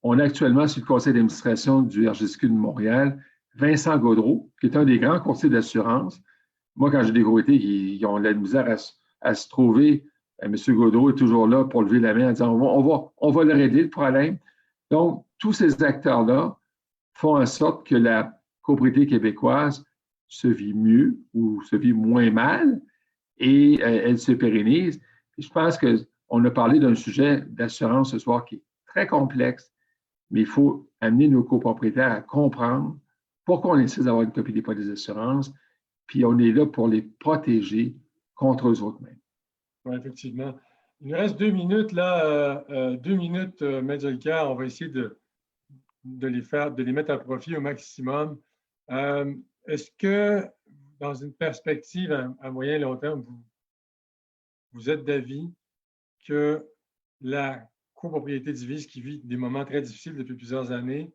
On a actuellement sur le conseil d'administration du RGSQ de Montréal Vincent Gaudreau, qui est un des grands courtiers d'assurance. Moi, quand j'ai des courtiers qui ont la misère à se trouver, M. Gaudreau est toujours là pour lever la main en disant on va le régler le problème. Donc, tous ces acteurs-là font en sorte que la copropriété québécoise se vit mieux ou se vit moins mal et elle se pérennise. Et je pense qu'on a parlé d'un sujet d'assurance ce soir qui est très complexe, mais il faut amener nos copropriétaires à comprendre pourquoi on essaie d'avoir une copie des polices d'assurance, puis on est là pour les protéger contre eux autres mêmes. Oui, effectivement. Il nous reste 2 minutes, là. 2 minutes, Maître Jolicoeur, on va essayer de les mettre à profit au maximum. Est-ce que, dans une perspective à moyen et long terme, vous êtes d'avis que la copropriété divise, qui vit des moments très difficiles depuis plusieurs années,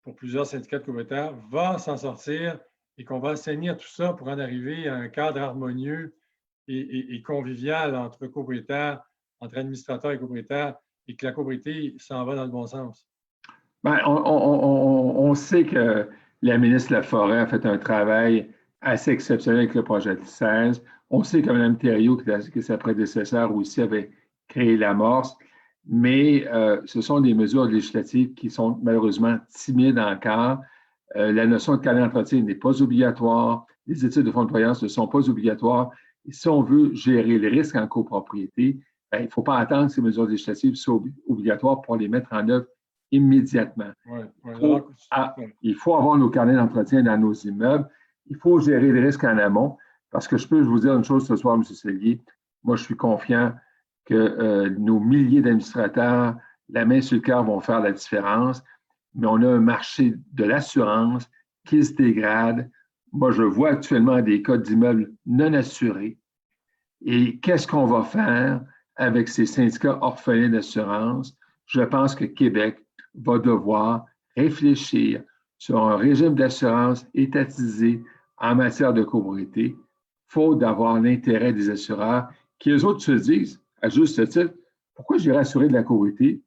pour plusieurs syndicats de copropriétaires, va s'en sortir et qu'on va assainir tout ça pour en arriver à un cadre harmonieux et convivial entre copropriétaires, entre administrateurs et copropriétaires, et que la copropriété s'en va dans le bon sens? Bien, on sait que la ministre Laforêt a fait un travail assez exceptionnel avec le projet de 16. On sait que Mme Thériault, qui est sa prédécesseur aussi, avait créé l'amorce, mais ce sont des mesures législatives qui sont malheureusement timides encore. La notion de carnet d'entretien n'est pas obligatoire. Les études de fonds de croyance ne sont pas obligatoires. Et si on veut gérer les risques en copropriété, bien, il ne faut pas attendre que ces mesures législatives soient obligatoires pour les mettre en œuvre immédiatement. Il faut avoir nos carnets d'entretien dans nos immeubles. Il faut gérer les risques en amont. Parce que je peux vous dire une chose ce soir, M. Sellier. Moi, je suis confiant que nos milliers d'administrateurs, la main sur le cœur, vont faire la différence. Mais on a un marché de l'assurance qui se dégrade. Moi, je vois actuellement des cas d'immeubles non assurés. Et qu'est-ce qu'on va faire avec ces syndicats orphelins d'assurance? Je pense que Québec va devoir réfléchir sur un régime d'assurance étatisé en matière de copropriété, faute d'avoir l'intérêt des assureurs qui, eux autres, se disent, à juste titre, pourquoi j'irai assurer de la copropriété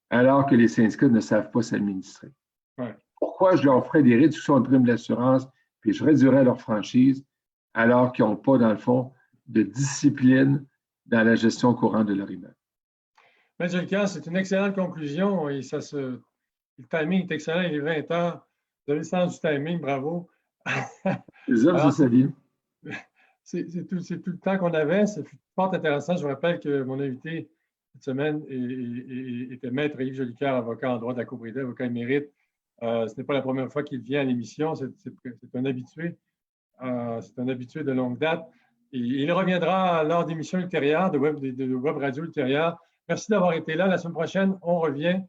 alors que les syndicats ne savent pas s'administrer? Ouais. Pourquoi je leur ferais des réductions de primes d'assurance puis je réduirais leur franchise alors qu'ils n'ont pas, dans le fond, de discipline dans la gestion courante de leur immeuble? M. Jolicoeur, c'est une excellente conclusion et le timing est excellent. Il est 20 heures. Vous avez le sens du timing, bravo. C'est ça, M. Sali. C'est tout le temps qu'on avait. C'est fort intéressant. Je vous rappelle que mon invité cette semaine était Maître Yves Jolicoeur, avocat en droit de la copropriété, avocat émérite. Ce n'est pas la première fois qu'il vient à l'émission. C'est un habitué. C'est un habitué de longue date. Et il reviendra lors d'émissions ultérieures, de web radio ultérieures. Merci d'avoir été là. La semaine prochaine, on revient.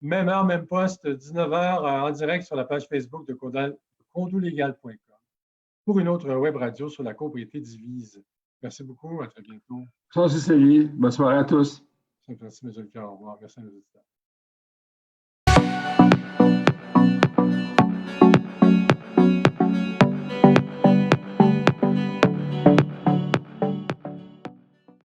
Même heure, même poste, 19h en direct sur la page Facebook de condolégal.com pour une autre web radio sur la copropriété divise. Merci beaucoup. À très bientôt. Merci, Sali. Bonne soirée à tous. Merci, M. Jolicoeur. Au revoir. Merci à nos auditeurs.